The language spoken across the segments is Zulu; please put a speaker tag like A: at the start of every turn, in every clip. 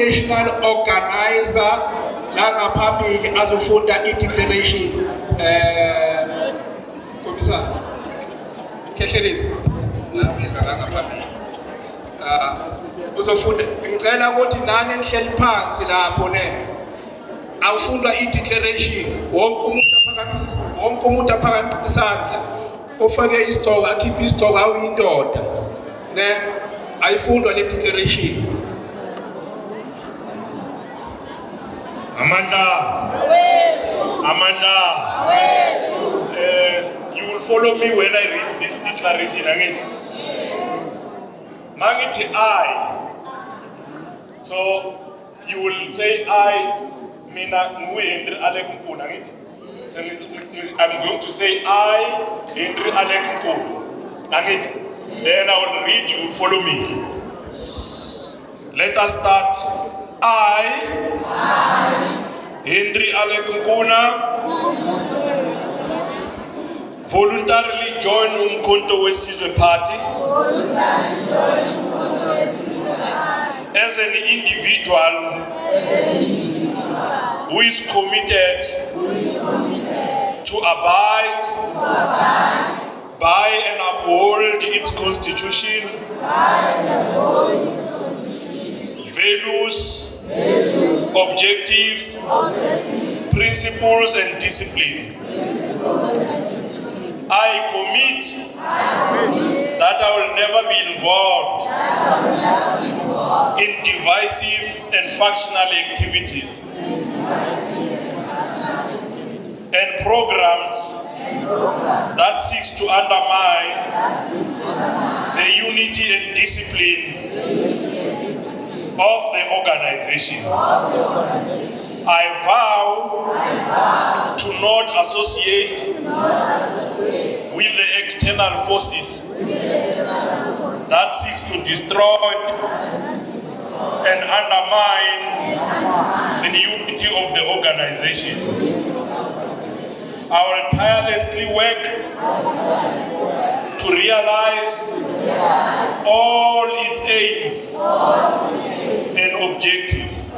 A: National organizer la ngaphambili azofunda i-declaration Komisa Kehlelezi nabiza la ngaphambili uzofunda ngicela ukuthi nani nihleli phansi lapho awufunda i-declaration wonke umuntu aphakamisa isandla ofake isitoko akhiphe isitoko awuyindoda ayifundwa le declaration.
B: Amandla, you will follow me when I read this declaration. Mangithi I. So you will say I. Mina Henry Alec Nkuna. I'm going to say I, Henry Alec Nkuna. Then I will read. You will follow me. Let us start. I Henry Alec Nkuna, voluntarily join Umkhonto weSizwe Party as an individual who is committed to abide by and uphold its constitution, values, objectives, principles and discipline. I commit that I will never be involved in divisive and factional activities and programs that seeks to undermine the unity and discipline of the organization. I vow to not associate with the external forces that seeks to destroy and undermine the unity of the organization. I will tirelessly work to realize all its aims and objectives.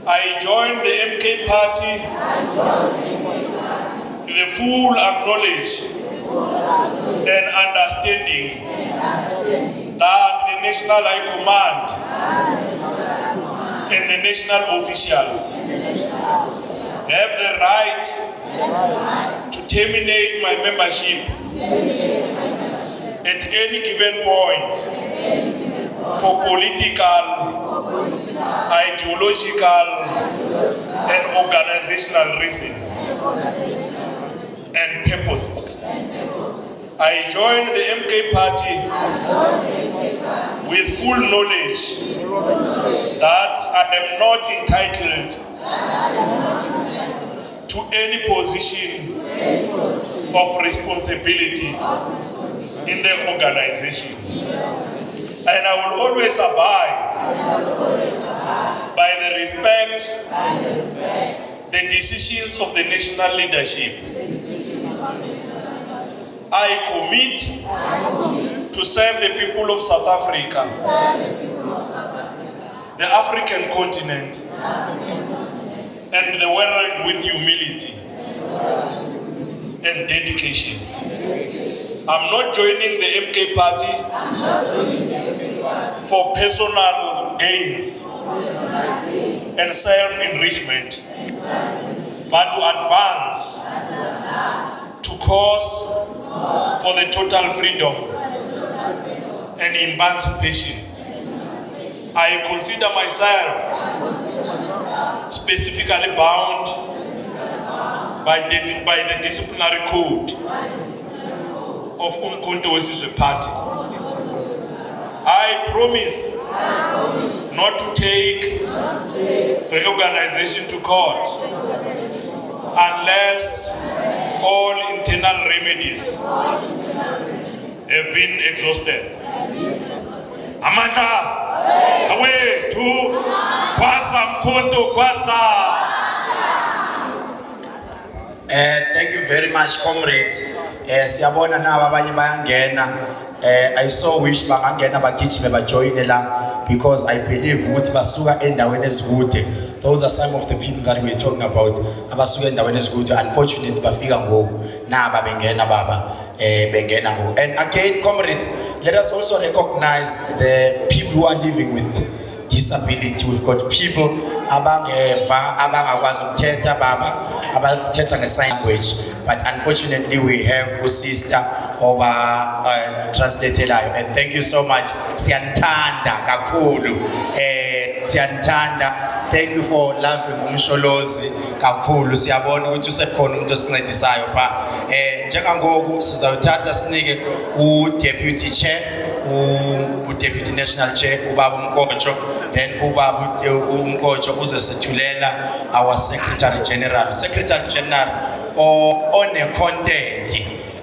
B: I joined the MK Party with the full acknowledge and understanding that the National High Command and the national officials have the right to terminate my membership at any given point for political, ideological, and organizational reasons and purposes. I joined the MK Party with full knowledge that I am not entitled to any position of responsibility in the organization. And I will always abide by the respect, the decisions of the national leadership. I commit to serve the people of South Africa, the African continent, and the world with humility and dedication. I'm not joining the MK Party for personal gains and self-enrichment, but to advance, to cause for the total freedom and emancipation. I consider myself specifically bound by the disciplinary code of Umkhonto weSizwe Party. I promise not to take the organization to court unless all internal remedies have been exhausted. Amandla, awethu, kwasa Mkhonto, kwasa.
C: Thank you very much, comrades. Siyabona nabo abanye bayangena. I so wish bangangena bagijime bajoyine la because I believe ukuthi basuka endaweni ezikude. Those are some of the people that we're talking about. Abasuka endaweni ezikude, unfortunately bafika ngoku naba bengena baba bengena ngoku. And again, comrades, let us also recognize the people who are living with disability. We've got people abangakwazi ukuthetha baba abathetha ngesign language, but unfortunately we have a sister over translatelayo. And thank you so much. Siyanthanda kakhulu. Siyanthanda. Thank you for loving umsholozi kakhulu. Siyabona ukuthi usekhona umuntu osincedisayo pha. Njengangoku sizawuthatha sinike u-deputy chair, u-deputy national chair ubaba Mkocho, then ubaba uMkocho uzesethulela our secretary general. Secretary general on a content.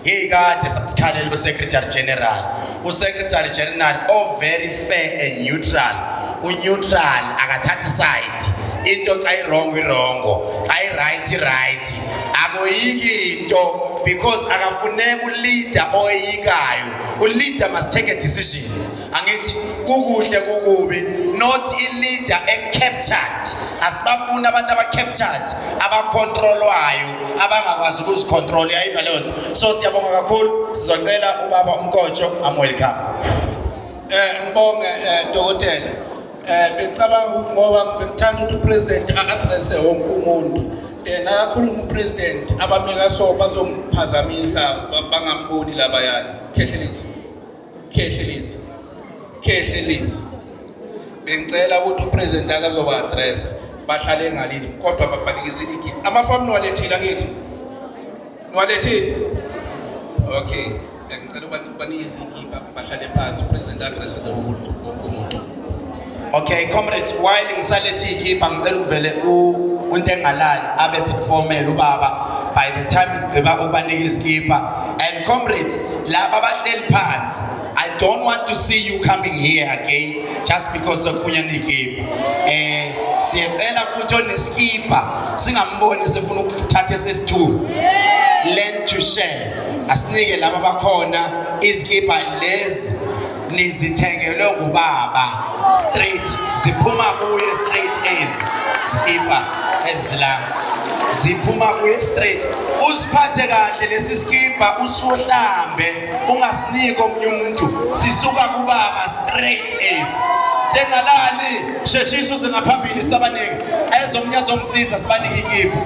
C: Yekade sasikhalela u-secretary general. U-secretary general very fair and neutral. U-neutral akathathi side. Into xa wrong xa right. Akoyiki into because akafuneka uleader oyikayo. Uleader must take a decisions. Angithi kukuhle kukubi, not leader captured. Asibafuna abantu aba-captured, abakontrolwayo, abangakwazi ukuzicontrol. Yayiva leyo nto. So siyabonga kakhulu. Sizocela ubaba Mkocho, I'm welcome.
A: Ngibonge dokotela. Bengicabanga ngoba bengithanda ukuthi upresident a-address wonke umuntu. Nakakhuluma upresident abameka so bazomphazamisa bangamboni labayana. Khehlelezi. Bengicela ukuthi upresident akazoba address bahlale ngalini kodwa babanikezeni igift. Amafomu niwalethile ngithi. Niwalethile? Okay. Ngicela banikeze igift bahlale phansi upresident address wonke umuntu.
C: Okay, comrades, while ngisalethi igipa ngicela uvele untengalali abe performela ubaba by the time ngeba ubanika igipa. And comrades, laba abahleli phansi, I don't want to see you coming here again just because of ufunyana igipa. Siyacela futhi onesikipa singamboni sefuna ukuthatha esesithuba. Learn to share. Asinike laba bakhona izikipa lezi nizithengelwe ngubaba straight, ziphuma kuye straight skipa ezila ziphuma kuye straight. Usiphathe kahle lesi skipa, usuhlambe, ungasiniki omunye umuntu, sisuka kubaba straight tengalali sheshisho zingaphambili sabanike ezomnye azomsiza sibanike ikipa.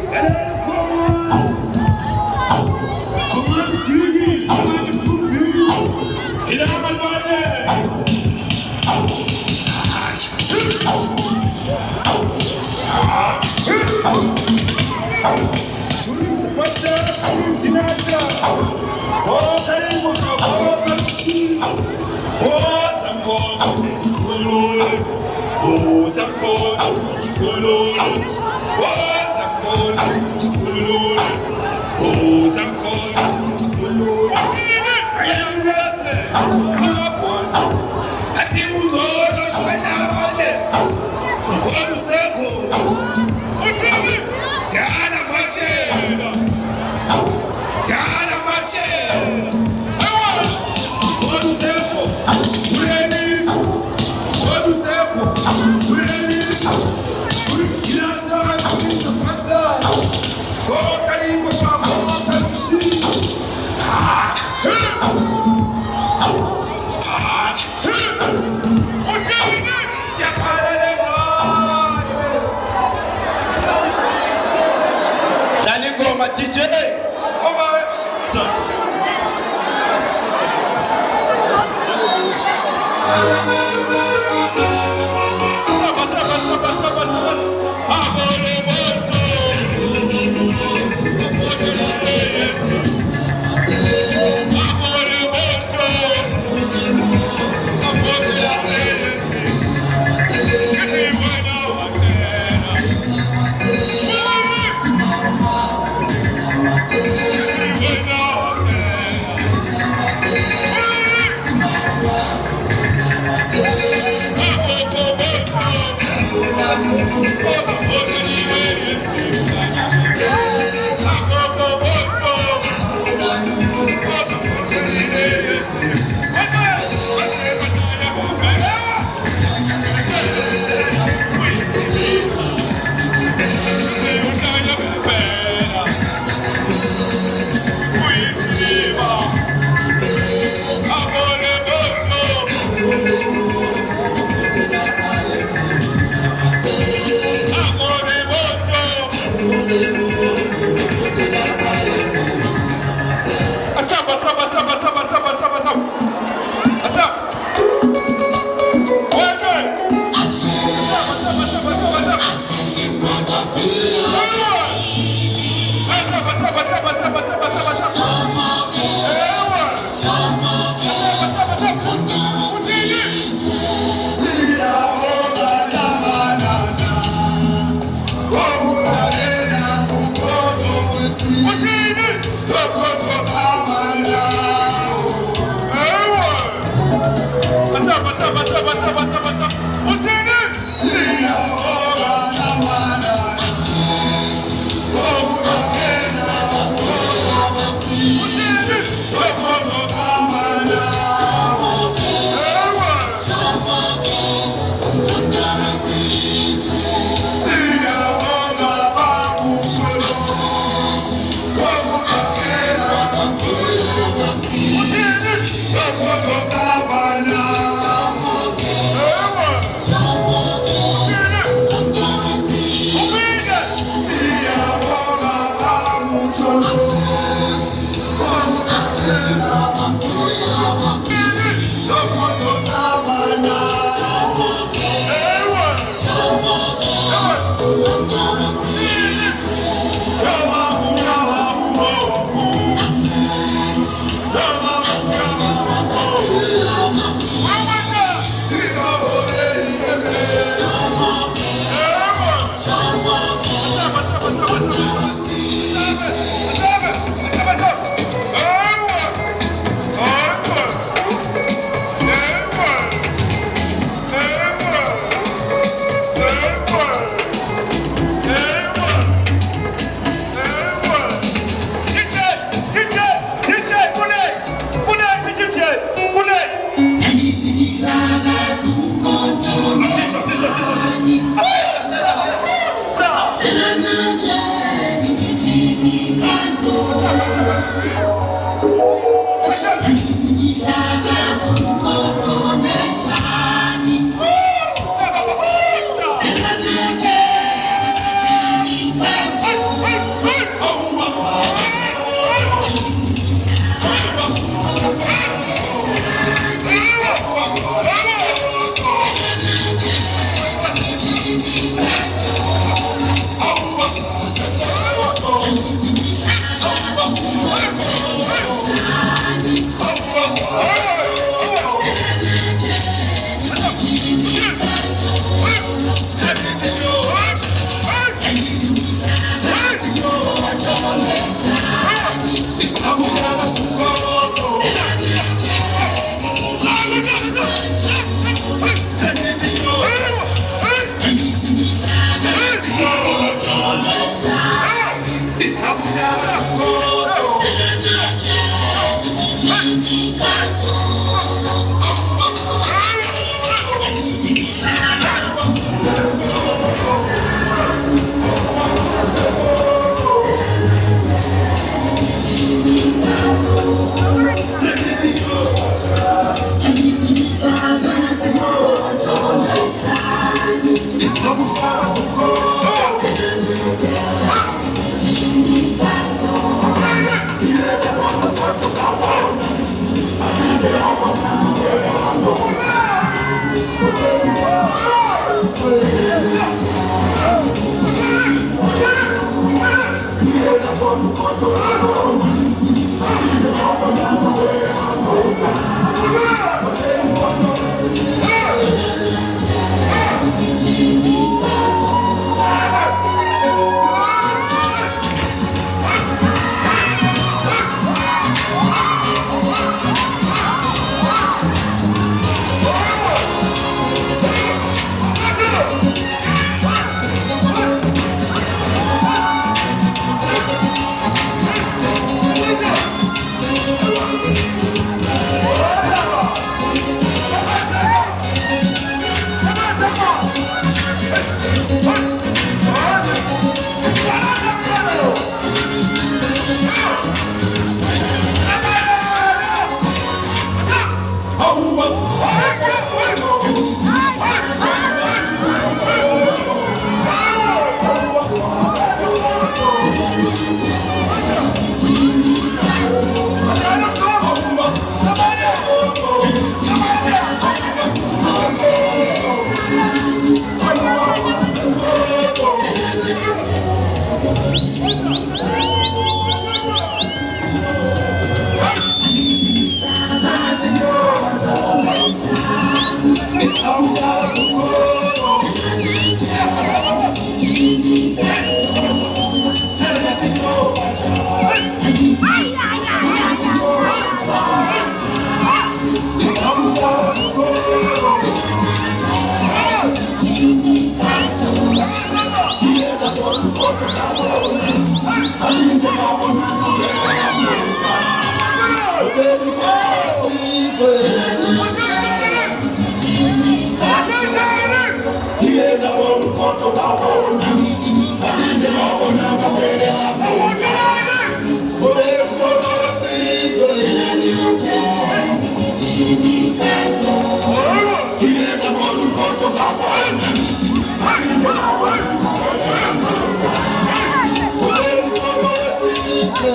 D: I have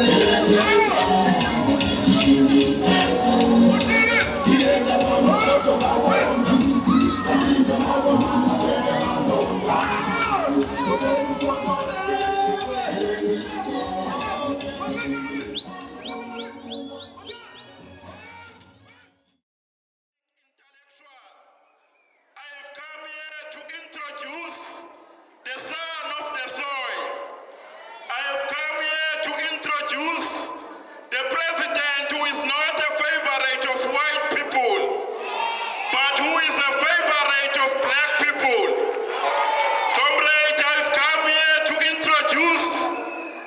D: come here to introduce the son of the soil. I have come here to introduce the president who is not a favorite of white people, but who is a favorite of black people. Comrade, I've come here to introduce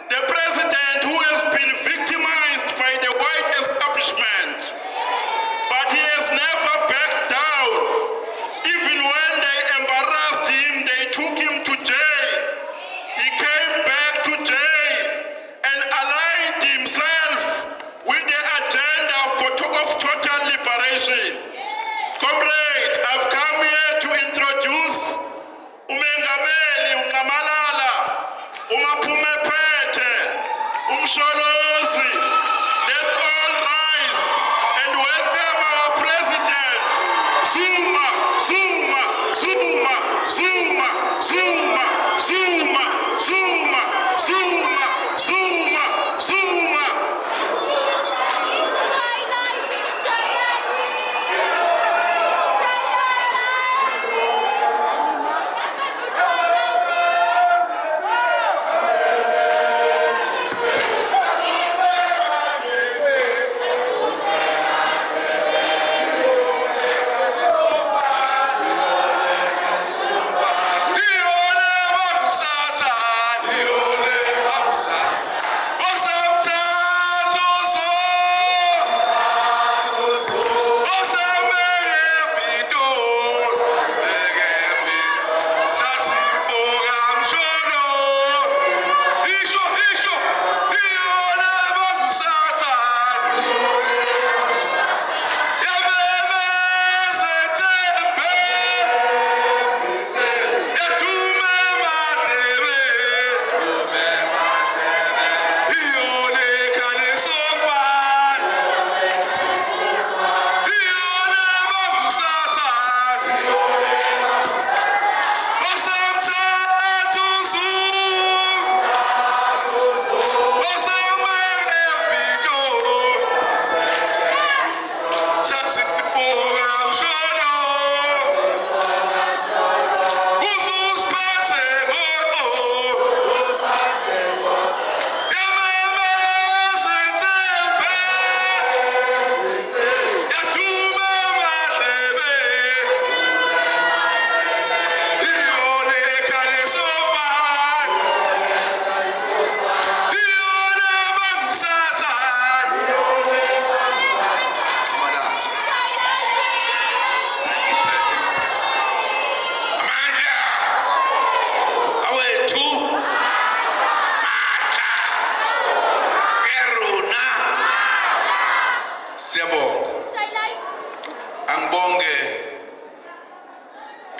D: the president who has been victimized by the white establishment, but he has never backed down. Even when they embarrassed him, they took him to jail. He came back to jail and aligned himself with the agenda of total liberation. Comrade, I've come here to introduce uMengameli uNcamalala, uMaphumaphethe, uMsholozi. Let's all rise and welcome our president. Zuma, Zuma, Zuma, Zuma, Zuma, Zuma, Zuma, Zuma, Zuma, Zuma.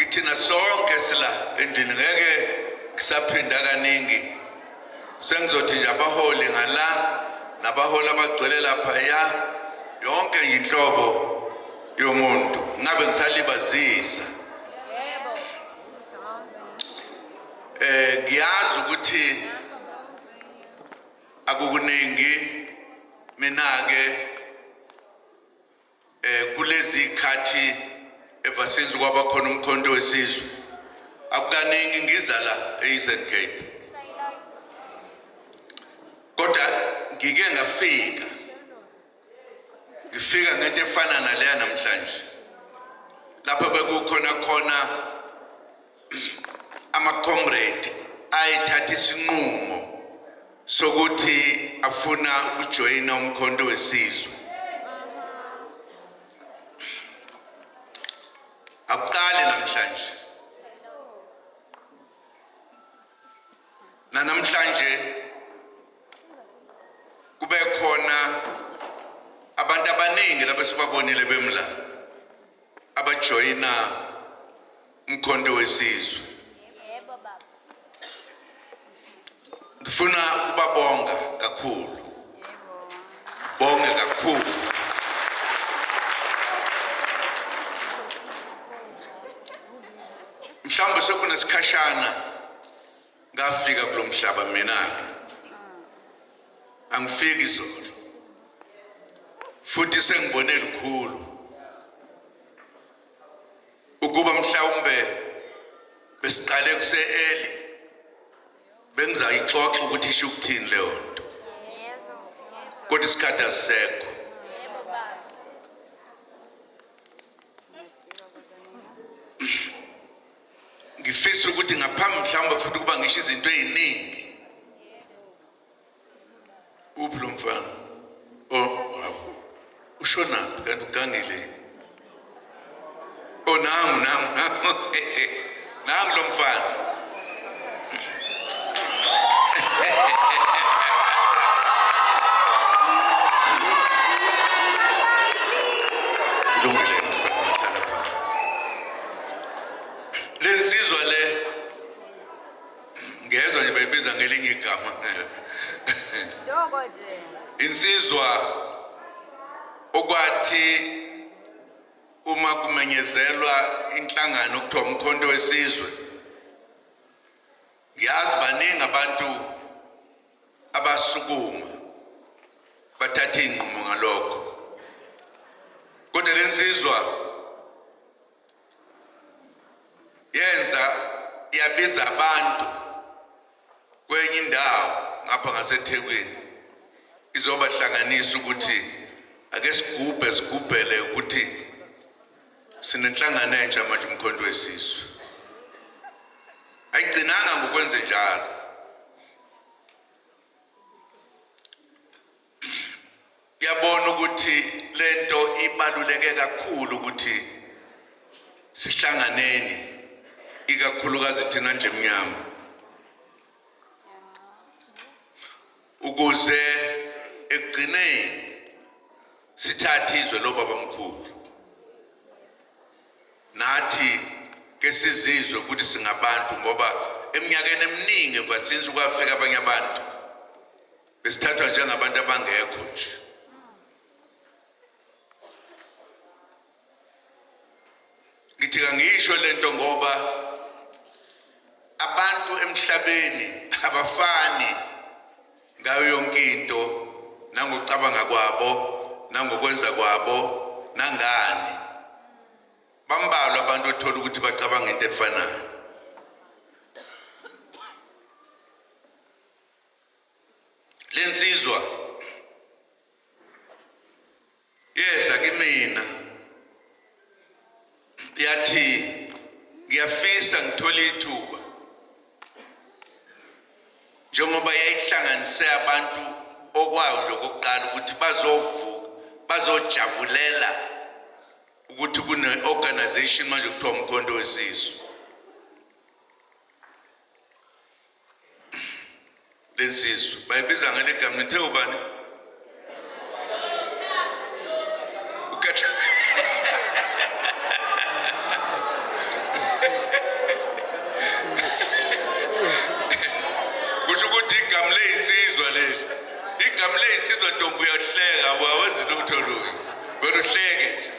D: Thina sonke sila endlini ngeke kusaphinda kaningi sengizothi nje abaholi ngala nabaholi abagcwele lapha yonke inhlobo yomuntu ngabe ngisalibazisa ngiyazi ukuthi akukuningi mina ke kulezi ikhathi evasenzi kwaba khona umkhonto wesizwe akukaningi ngiza la eEastern Cape kodwa ngike ngifika ngento efana naleya namhlanje lapho bekukhona khona ama comrade ayithatha isinqumo sokuthi afuna ujoyina umkhonto wesizwe Akukali namhlanje namhlanje kube khona abantu abaningi labasibabonile bemla abajoyina umkhonto wesizwe yebo baba ngifuna ukubabonga kakhulu bonge kakhulu. Mhlawumbe sekunesikhashana ngafika kulomhlaba mina angifiki izolo futhi sengibone likhulu ukuba mhlawumbe besiqale kuse-early bengizayixoxa ukuthi isho ukuthini leyo nto kodwa isikhathi asisekho. Ngifisa ukuthi ngaphambi mhlawumbe futhi ukuba ngisho izinto eziningi. Uphi lo mfana? Oh, ushonaphi kanti ugangile? Oh, nangu nangu lo mfana. Kulungile mfana wahlala phansi. Lensizwa le ngezwe nje bayibiza ngelinye igama. Insizwa okwathi uma kumenyezelwa inhlangano okuthiwa umkhonto wesizwe, ngiyazi baningi abantu abasukuma bathatha inqumo ngalokho, kodwa lensizwa yenza yabiza abantu kwenye indawo ngapha ngaseThekwini izobahlanganisa ukuthi ake sigubhele ukuthi sinenhlangano entsha manje umkhonto wesizwe. Ayigcinanga ngokwenze njalo. Yabona ukuthi lento ibaluleke kakhulu ukuthi sihlanganeni ikakhulukazi thina nje emnyama ukuze ekugcineni sithathe izwe lobaba mkhulu, nathi ke sizizwe ukuthi singabantu, ngoba eminyakeni eminingi emva since kwafika abanye abantu besithathwa njengabantu abangekho nje. Ngithi kangisho lento ngoba abantu emhlabeni abafani ngayo yonke into, nangokucabanga kwabo, nangokwenza kwabo, nangani. Bambalwa abantu othola ukuthi bacabanga into efanayo. Lensizwa yeza kimina yathi ngiyafisa ngithola ithuba njengoba yayihlanganise abantu okwayo nje okokuqala ukuthi bazojabulela ukuthi kune-organization manje kuthiwa umkhonto wesizwe. Lensizwe bayibiza ngale gama nithe ubani? Kusho ukuthi igama leyinsizwa leli, igama leyinsizwa ntombi uyahleka, awawenzi lutho lubi, wena uhleke nje.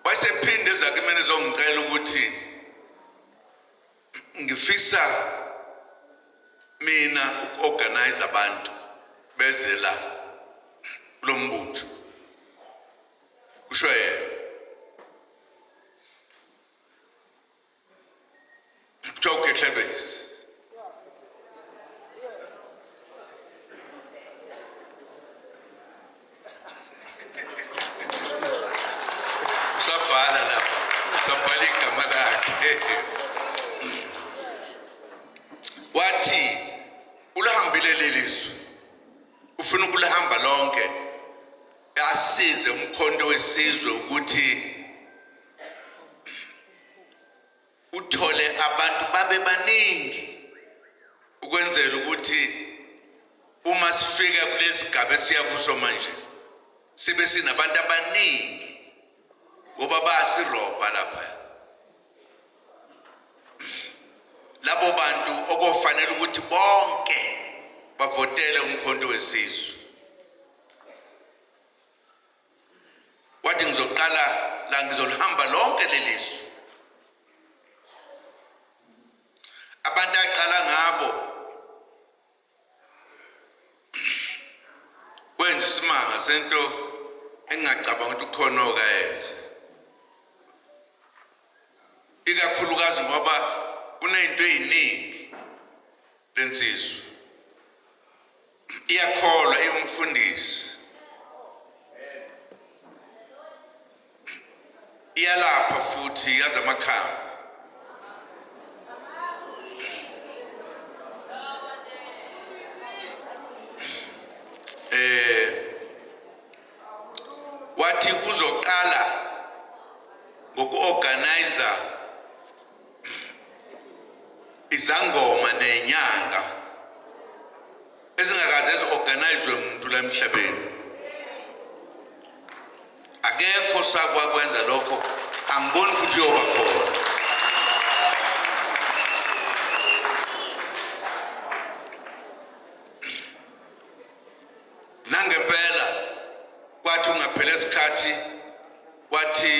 D: Wayesephinde zakimene zongicela ukuthi ngifisa mina uku-organize abantu beze la kulo mbutho. Kusho yena kuthiwa uKehlebezi. Usabhala lapha, usabhala igama lakhe. Wathi ulihambile lelizwe, ufuna ukulihamba lonke, asize umkhonto wesizwe ukuthi uthole abantu babe baningi, ukwenzela ukuthi uma sifika kulesigaba esiya kuso manje sibe sinabantu abaningi ngoba basirobha lapha.
E: labo bantu okufanele ukuthi bonke bavotele umkhonto wesizwe. Wathi ngizoqala la ngizolihamba lonke lelizwe. Abantu aqala ngabo wenza isimanga sento engingacabanga ukuthi ukhona okayenza. Ikakhulukazi ngoba kunezinto eziningi lensizwe. Iyakholwa imfundisi. Iyalapha futhi yaza amakhamba. Wathi uzoqala ngokuorganize izangoma nenyanga ezingakaze eziorganizwe umuntu la emhlabeni. Akekho sakwenza lokho, angiboni futhi yoba khona. Nangempela kwathi ungaphela isikhathi wathi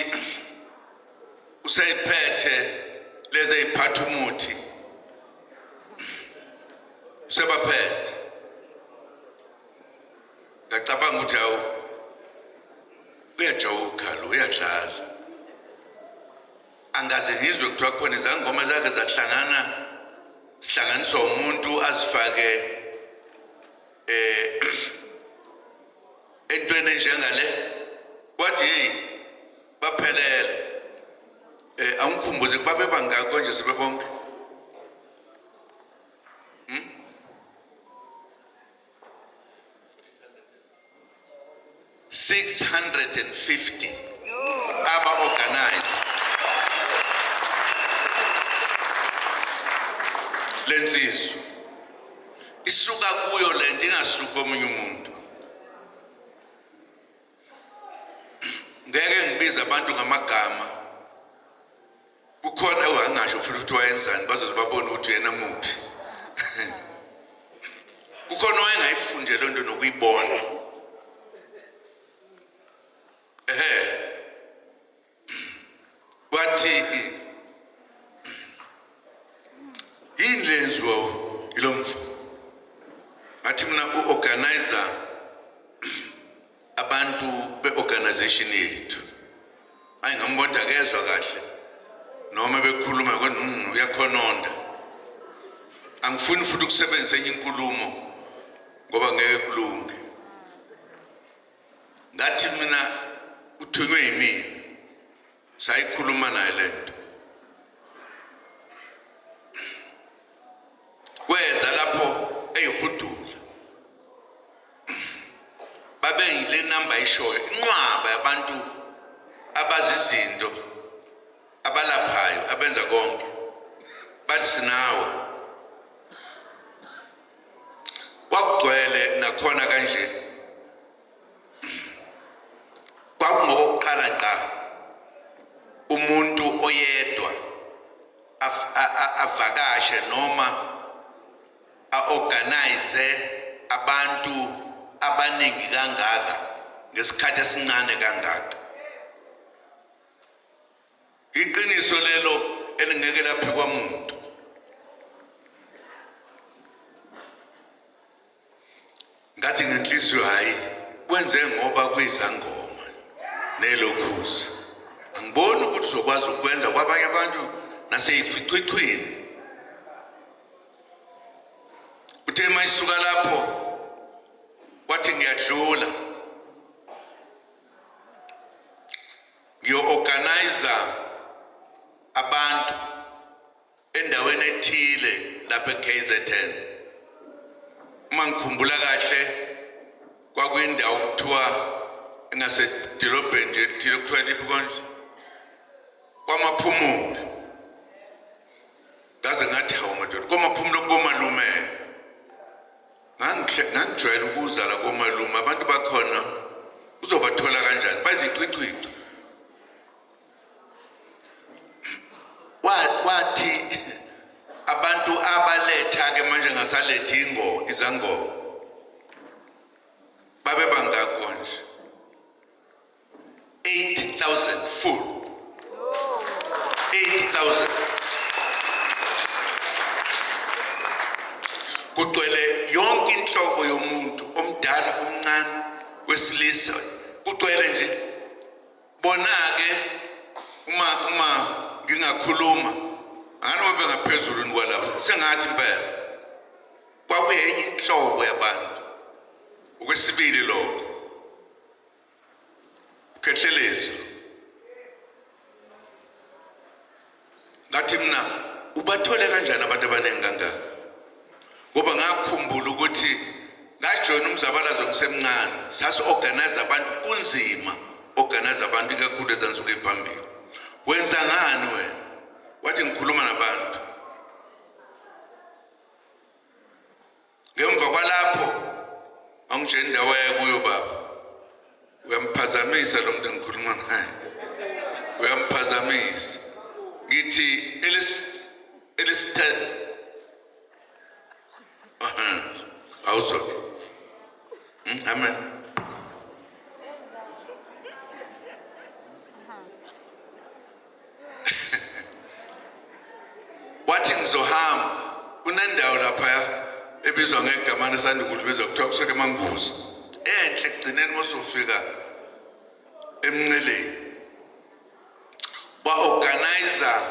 E: useyiphethe lezi eziphatha umuthi sebaphethe. Ngacabanga ukuthi awu uyajoka lo uyadlala. Angaze ngizwe kuthiwa khona izangoma zakhe zihlanganiswa umuntu azifake entweni njengale. Wathi hey baphelele. Angikhumbuze babe bangako nje sebebonke. 650 aba-organized lensizwe. Isuka kuyo lento ingasuka omunye umuntu. Ngeke ngibiza abantu ngamagama. Kukhona angasho futhi ukuthi wayenzani bazoze babone ukuthi yena muphi. Kukhona oyengayifunde le nto nokuyibona. Wathi yini lenziwa yilo mfu. Athi mina uorganizer abantu beorganization yethu. Ayingambona akezwa kahle. Noma bekhuluma ukuthi uyakhononda. Angifuni futhi ukusebenzisa enye inkulumo ngoba ngeke kulunge. Ngathi mina uthunywe yimina sayikhuluma naye lento. Weza lapho eyihudula babe yile number ishoyo inqwaba yabantu abazizinto abalaphayo abenza konke. Bathi sinawe kwakugcwele nakhona kanje. Kwakungokuqala nqa umuntu oyedwa avakashe noma aorganize abantu abaningi kangaka ngesikhathi esincane kangaka. Iqiniso lelo elingeke laphi kwamuntu. Ngathi ngenhliziyo hayi kwenze ngoba kuyizangoma nelokhuzi. Angiboni ukuthi uzokwazi ukwenza kwabanye abantu naseyichwichwini. Uthe mayisuka lapho wathi ngiyadlula ngiyo-organize abantu endaweni ethile lapha eKZN. Uma ngikhumbula kahle kwakuyindawo kuthiwa engasedolobheni nje ethile kuthiwa liphi konje kwamaphumulo. Ngaze ngathi hawu madoda kwamaphumulo komalume. Ngangijwayele ukuza la komalume abantu bakhona uzobathola kanjani bayiziqwiqwiqi. Wathi abantu abaletha ke manje ngasalethi izangoma babe bangakho nje 8,000 full 8,000 kugcwele yonke inhlobo yomuntu omdala omncane wesilisa kugcwele nje bona ke uma ngingakhuluma angani babe ngaphezulu kwalapha sengathi impela kwakuyenye inhlobo yabantu okwesibili lokho ukhethelezi ngathi mina ubathole kanjani abantu abaningi kangaka ngoba ngakhumbula ukuthi ngajoyina umzabalazo ngisemncane sasi-organize abantu kunzima organize abantu ikakhulu ezansuku ephambili wenza ngani wena wathi ngikhuluma nabantu ngemva kwalapho angitshela indawo kuyo baba uyamphazamisa lo muntu engikhuluma naye uyamphazamisa ngithi elisithathu awuzwa amen wathi ngizohamba kunendawo lapha ebizwa ngegama esandukulu bezwa kuthiwa kuseke emanguzi enhle ekugcineni masofika emnceleni ba-organizer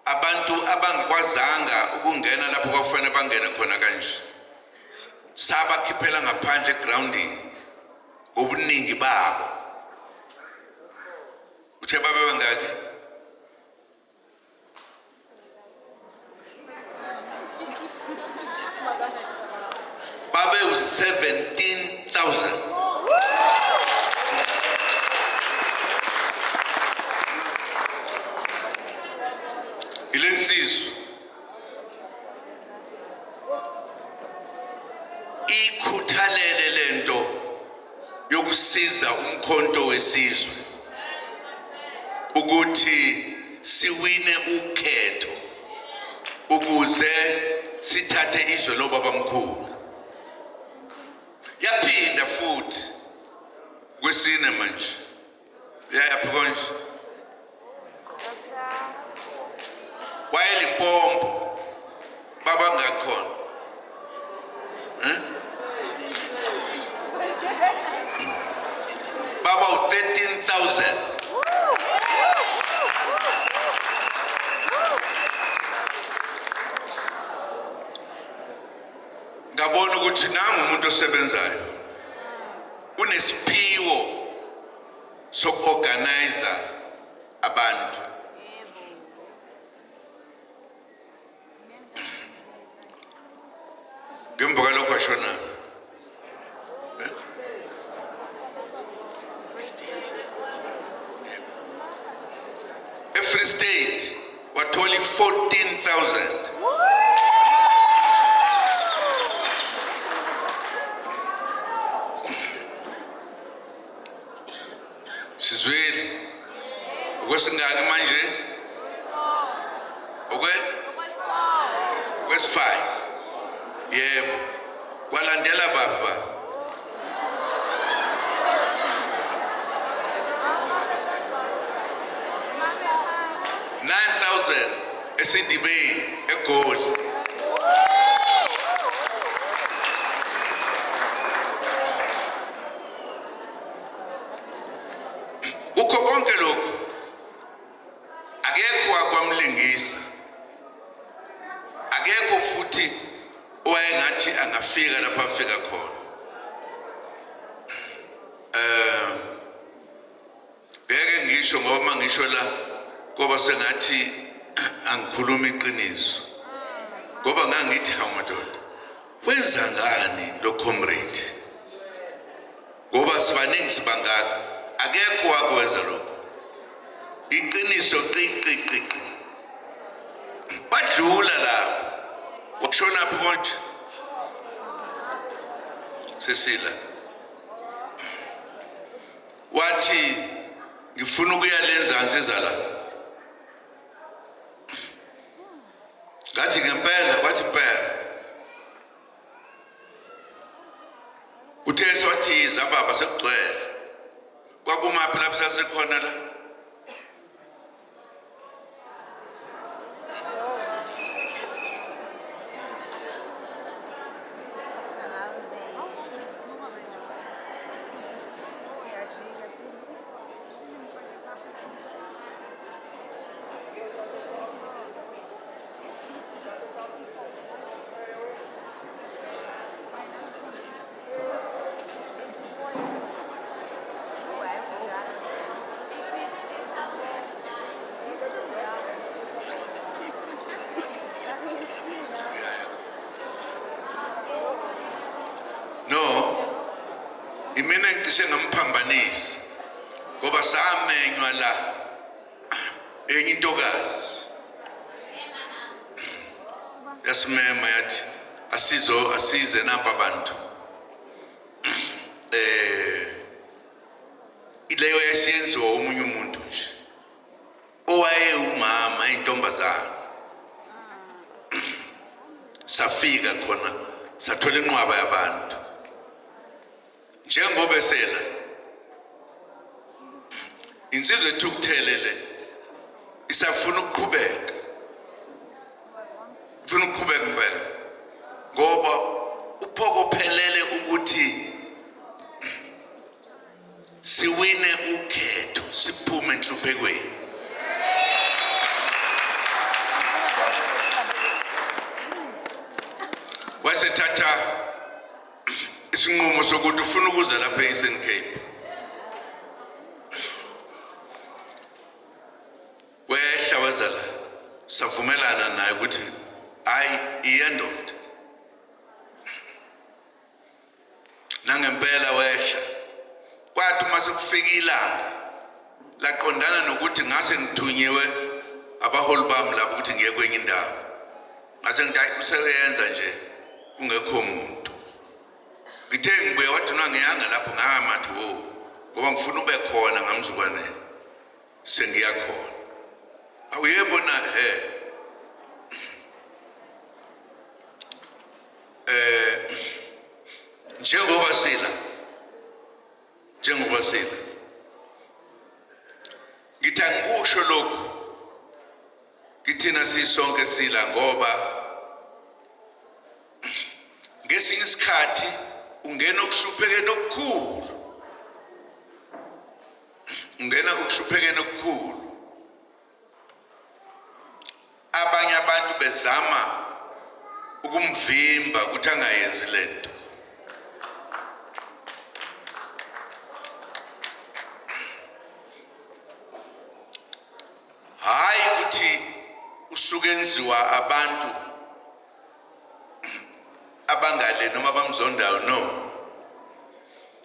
E: abantu abangakwazanga ukungena lapho kwakufanele bangene khona kanje sabakhiphela ngaphandle egroundini ngobuningi babo uthe babe bangaki babe u-17,000 ile nsizwa ikhuthalele lento yokusiza umkhonto wesizwe ukuthi siwine ukhetho ukuze sithathe izwe lobabamkhulu yaphinda futhi kwesine manje yaphi konje wayeLimpopo baba ngakhona baba u-13,000 ngabona ukuthi nangu umuntu osebenzayo unesiphiwo soku-organizer abantu ngemva kwalokho ashona eFree State wathola 14,000 sizweli ukwesingaki manje okwesi-5 yebo kwalandela baba 9,000 esidibeni eGoli kukho konke lokhu akekho wakwamlingisa akekho futhi owayengathi angafika lapha afika khona ngeke ngisho ngoba mangisho la ngoba sengathi angikhuluma iqiniso ngoba ngangithi hawu madoda wenza ngani lo comrade ngoba sibaningi sibangaka akekho wakwenza lokho iqiniso qiqiqiqi badlula lapho washona phi konje Cecilia wathi ngifuna ukuya lenzansi ezala ngathi ngempela impela wathi impela uthe sathi iza baba sekugcwele kwakumaphi lapho sasikhona la imina ngicishe ngamphambanisi ngoba samenywa la enye intokazi yasimema yathi asize napa abantu ileyo yasiyenziwa omunye umuntu nje owaye umama intombazana safika khona sathola inqwaba yabantu njengoba esela insizweethukuthelele isafuna ukuqhubeka impela ngoba uphokophelele ukuthi siwine ukhetho siphume enhluphekweni wasethatha isinqumo sokuthi ufuna ukuza lapha e-Eastern Cape wehla wazala savumelana naye ukuthi hayi iyendoda nangempela wehla kwathi mase kufika ilanga laqondana nokuthi ngase ngithunyiwe abaholi bami lapho ukuthi ngiye kwenye indawo ngase ngithi useyenza nje ungekho umuntu ngithe ngibuye wathi ngiyanga lapho ngamathi ngoba ngifuna ube khona ngamzukwane sengiyakhona awuyebo na njengoba sila ngithi angikusho lokhu kithina sisonke sila ngoba ngesinye isikhathi ungena ukuhluphekeni okukhulu abanye abantu bezama ukumvimba ukuthi angayenzi lento hayi ukuthi usuke enziwa abantu abangale noma bamzondayo no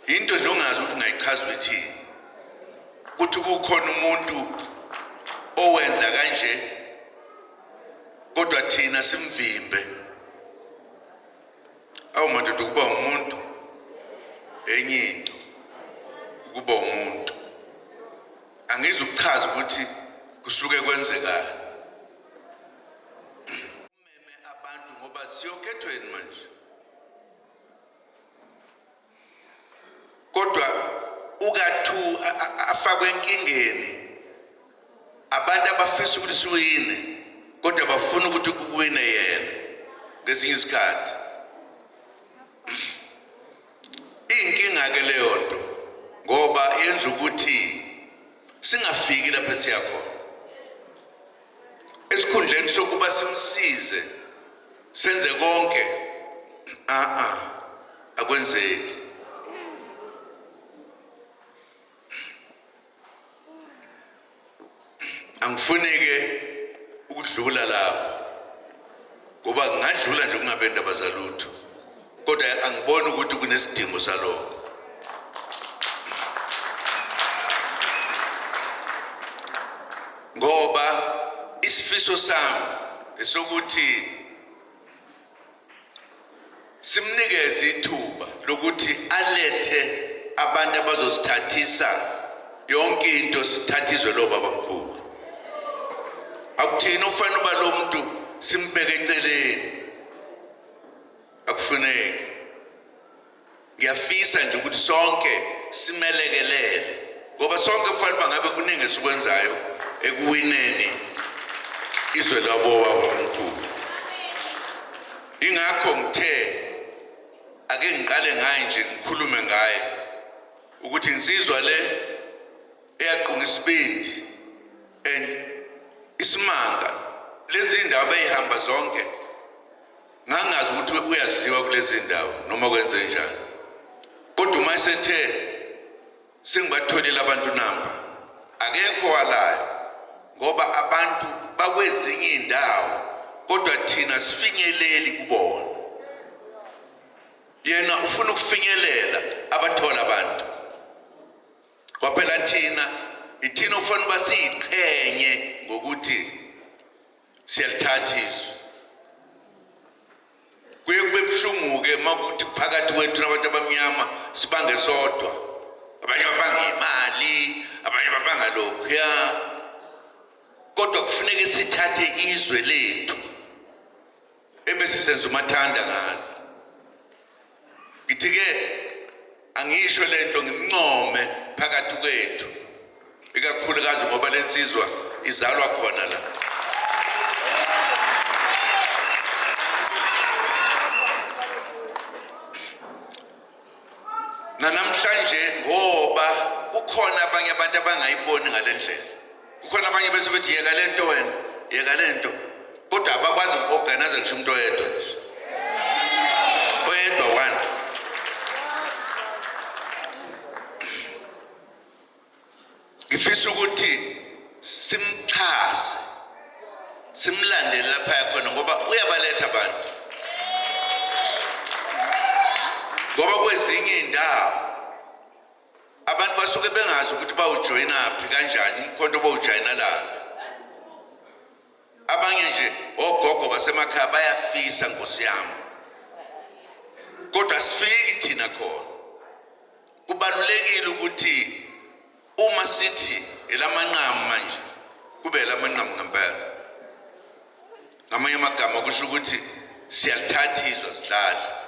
E: into nje ongazi ukuthi ngayichaza ukuthi kukhona umuntu owenza kanje kodwa thina simvimbe awumadoda ukuba umuntu enye into ukuba umuntu angizi ukuchaza ukuthi kusuke kwenzekani umeme abantu ngoba siyokhethweni manje kodwa ukathu afakwe enkingeni abantu abafisa ukuthi siwine kodwa bafuna ukuthi kuwine yena ngesinye isikhathi inkinga ke leyo nto ngoba yenza ukuthi singafiki lapho siyakhona esikhundleni sokuba simsize senze konke akwenzeki angifuneke ukudlula lapho ngoba ngingadlula nje kungabe indaba zalutho kodwa angiboni ukuthi kunesidingo salokho ngoba isifiso sami esokuthi simnikeze ithuba lokuthi alethe abantu abazosithathisa yonke into sithathizwe lo baba mkhulu akuthina ufanele uba lo muntu simbeke eceleni akufuneki. Ngiyafisa nje ukuthi sonke simelekelele ngoba sonke kufanele bangabe kuningi esikwenzayo ekuwineni izwe labo wabomkhulu. Ingakho ngithe ake ngiqale ngaye nje ngikhulume ngaye ukuthi insizwa le eyaqhunga isibindi and isimanga lezi ndawo beyihamba zonke ngangazi ukuthi uyaziwa kulezi ndawo noma kwenze njani. Kodwa uma sethe sengibatholile abantu namba akekho walayo ngoba abantu bakwezinye indawo kodwa thina sifinyeleli kubona. Yena ufuna ukufinyelela abathola abantu kwaphela ithina ufuna basiqhenye ngokuthi siyalithatha izwe. Kuye kube buhlungu-ke makuthi phakathi kwethu nabantu abamnyama sibange sodwa, abanye babanga imali, abanye babanga lokhuya, kodwa kufuneka sithathe izwe lethu ebese senza umathanda ngalo. Ngithi-ke angisho lento ngimncome phakathi kwethu ikakhulukazi ngoba lensizwa izalwa khona la. Namhlanje ngoba kukhona abanye abantu abangayiboni ngalendlela, kukhona abanye bese bethi yeka lento wena, yeka lento, kodwa abakwazi ukuorganize ngisho umuntu oyedwa nje, oyedwa one. Ngifisa ukuthi simxhase, simlandele lapha khona ngoba uyabaletha abantu. Ngoba kwezinye indawo abantu basuke bengazi ukuthi bawujoyina phi kanjani konke bawujoyina la. Abanye nje ogogo basemakhaya bayafisa Nkosi yami, kodwa sifiki thina khona. Kubalulekile ukuthi uma sithi elamanqamu manje kube elamanqamu ngempela. Ngamanye amagama kusho ukuthi siyalithatha izwe sidlala.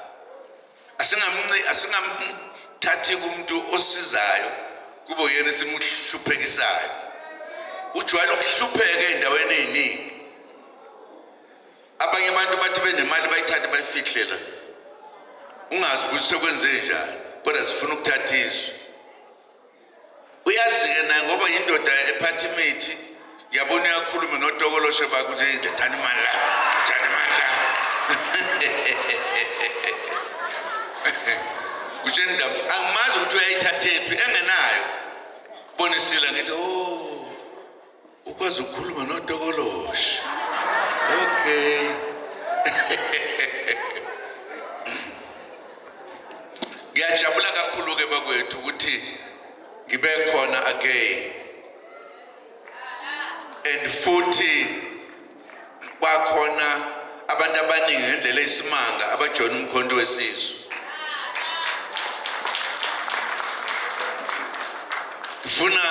E: Asingamthathi kumuntu osizayo kube uyena simuhluphekisayo. Ujwayele ukuhlupheka endaweni eziningi. Abanye abantu bathi benemali bayithathe bayifihlela. Ungazi ukuthi sekwenze njani, kodwa sifuna ukuthatha izwe. Uyazi-ke naye ngoba yindoda ephatha imithi, yabona uyakhuluma noTokoloshe bakuthi ngithanda imali la, ngithanda imali la. Ujenda angimazi ukuthi uyayithathephi engenayo. Bonisile ngithi ukwazi ukukhuluma noTokoloshe. Okay. Ngiyajabula kakhulu-ke bakwethu ukuthi ngibe khona again. And futhi kwakhona abantu abaningi ngendlela eyisimanga abajoyina umkhonto wesizwe. Ngifuna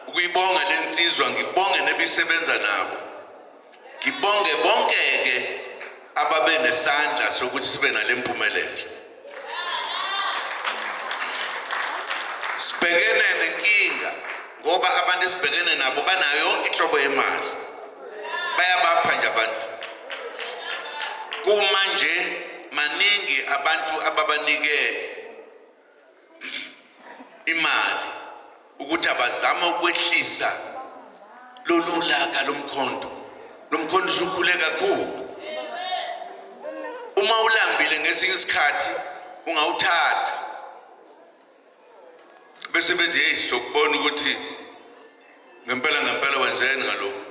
E: ukuyibonga lensizwa, ngibonge nebisebenza nabo, ngibonge bonke-ke ababe nesandla sokuthi sibe nalempumelelo. Sibhekene nenkinga ngoba abantu esibhekene nabo banayo yonke inhlobo yemali, bayabapha nje abantu. Kumanje maningi abantu ababanike imali ukuthi abazama ukwehlisa lolu laka lomkhonto. Lomkhonto usukhule kakhulu. Uma ulambile ngesinye isikhathi ungawuthatha bese bethi hey sokubona ukuthi ngempela wenzeni ngalokho.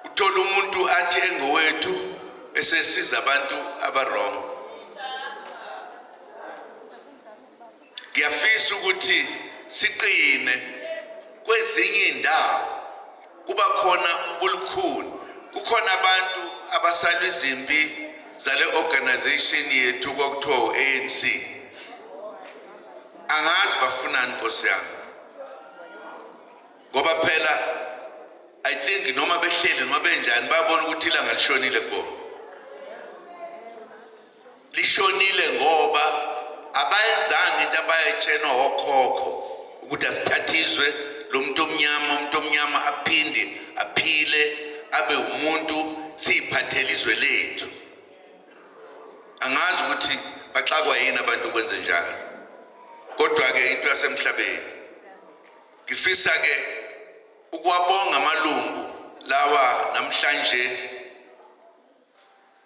E: Uthola umuntu athi engowethu esesiza abantu abarong. Ngiyafisa ukuthi siqine kwezinye indawo kuba khona ubulukhuni. Kukhona abantu abasalwa izimpi zale organization yethu kokuthiwa ANC. Angazi bafunani Nkosi yami, ngoba phela I think noma behleli noma benjani bayabona ukuthi ilanga lishonile kubo. Lishonile ngoba abayenzanga into abayitshena okhokho ukuthi asithathizwe lo muntu omnyama aphinde aphile abe umuntu siyiphathele izwe lethu. Angazi ukuthi baxakwa yini abantu kwenze njalo. Kodwa ke into yasemhlabeni ngifisa ke ukuwabonga amalungu lawa namhlanje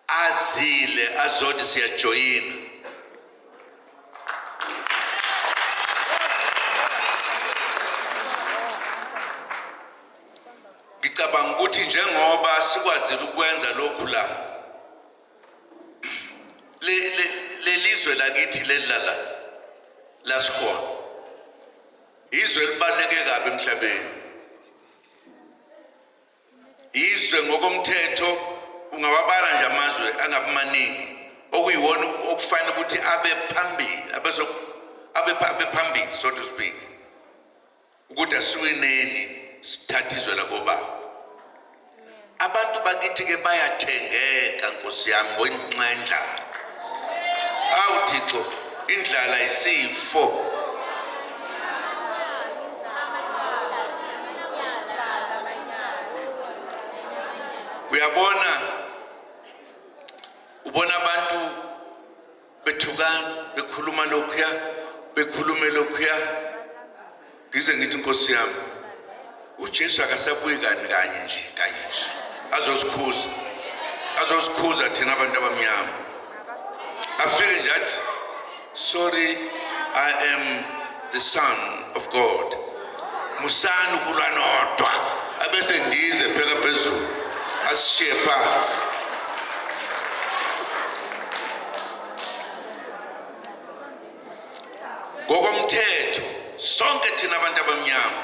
E: azile azodi siyajoyina. Ngicabanga ukuthi njengoba sikwazile ukwenza lokhu lelizwe lakithi lelala lasikhona izwe libaluleke kabi emhlabeni. Izwe ngokomthetho ungawabala nje amazwe angabamaningi okuyiwona okufanele ukuthi abe phambili so to speak ukuthi asiweneni sithathe izwe lakobaba. Abantu bakithi ke bayathengeka Nkosi yami ngenxa yendlala. Awu Thixo, indlala isifo. Uyabona ubona abantu bethukana bekhuluma lokhuya ngize ngithi Nkosi yami uJesu akasabuyi kanye nje azosikhuza thina abantu abamnyama. Afike nje athi sorry, I am the Son of God. Musani ukulwa nodwa abese ndize pheka phezulu asishiye phansi. Ngokomthetho sonke thina abantu abamnyama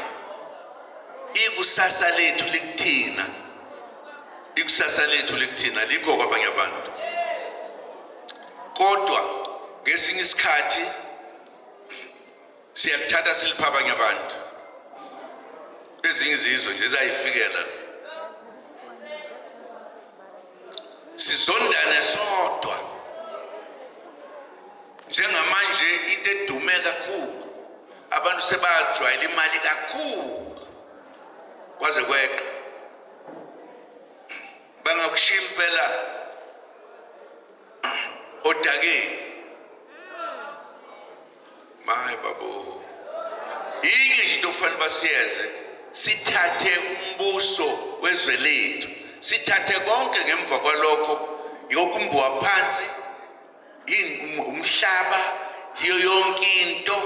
E: ikusasa lethu likuthina likho kwabanye abantu. Kodwa ngesinye isikhathi siyalithatha silipha abanye abantu. Ezinye izizwe nje zayifikela sizondane sodwa. Njengamanje into edume kakhulu abantu sebajwayela imali kakhulu kwaze kweqa bangakushiya impela odake maye babo. Yinye nje into kufanele basiyenze sithathe umbuso wezwe lethu sithathe konke ngemva kwalokho yokumbuwa phansi umhlaba yiyo yonke into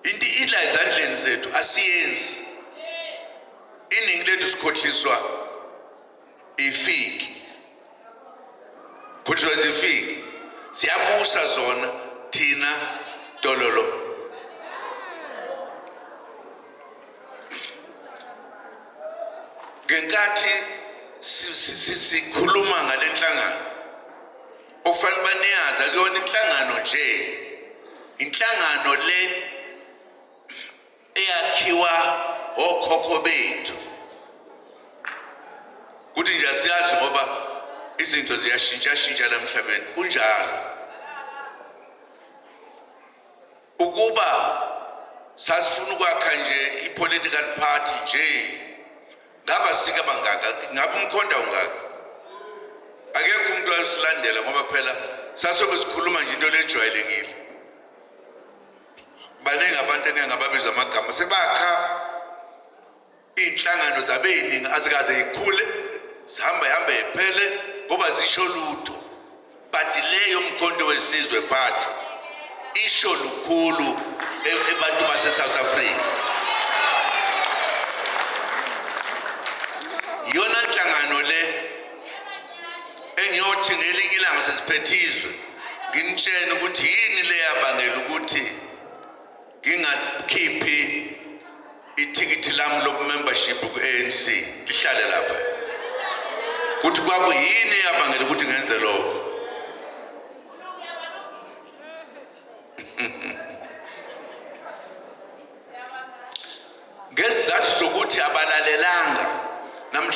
E: ila ezandleni zethu asiyenzi. Iningi lethu sikhohliswa ifiki khohliswa izifiki siyabusa zona thina dololo. Ngenkathi sikhuluma ngalenhlangano okufanele baniyazi akuyona inhlangano nje, inhlangano le eyakhiwa okhokho bethu kuthi nje siyazi ngoba izinto ziyashintsha emhlabeni kunjalo. Ukuba sasifuna ukwakha nje ipolitical party nje ngaba sika bangaka ngabe umkhonda ungaka akekho umuntu wasilandela ngoba phela sasobe sikhuluma nje into lejwayelekile. Baningi abantu engababiza amagama sebakha inhlangano zabeyiningi azikaze ikhule zihamba iphele ngoba zisho lutho. But leyo mkhonto wesizwe party isho lukhulu ebantu base South Africa. Yona nhlangano le engiyothi ngelinye ilanga sesiphethizwe nginitshela ukuthi yini le yabangela ukuthi ngingakhiphi ithikithi lami lokumembership ku-ANC lihlale lapha. Kuthi kwabe yini yabangela ukuthi ngenze lokho. Ngesizathu sokuthi abalalelanga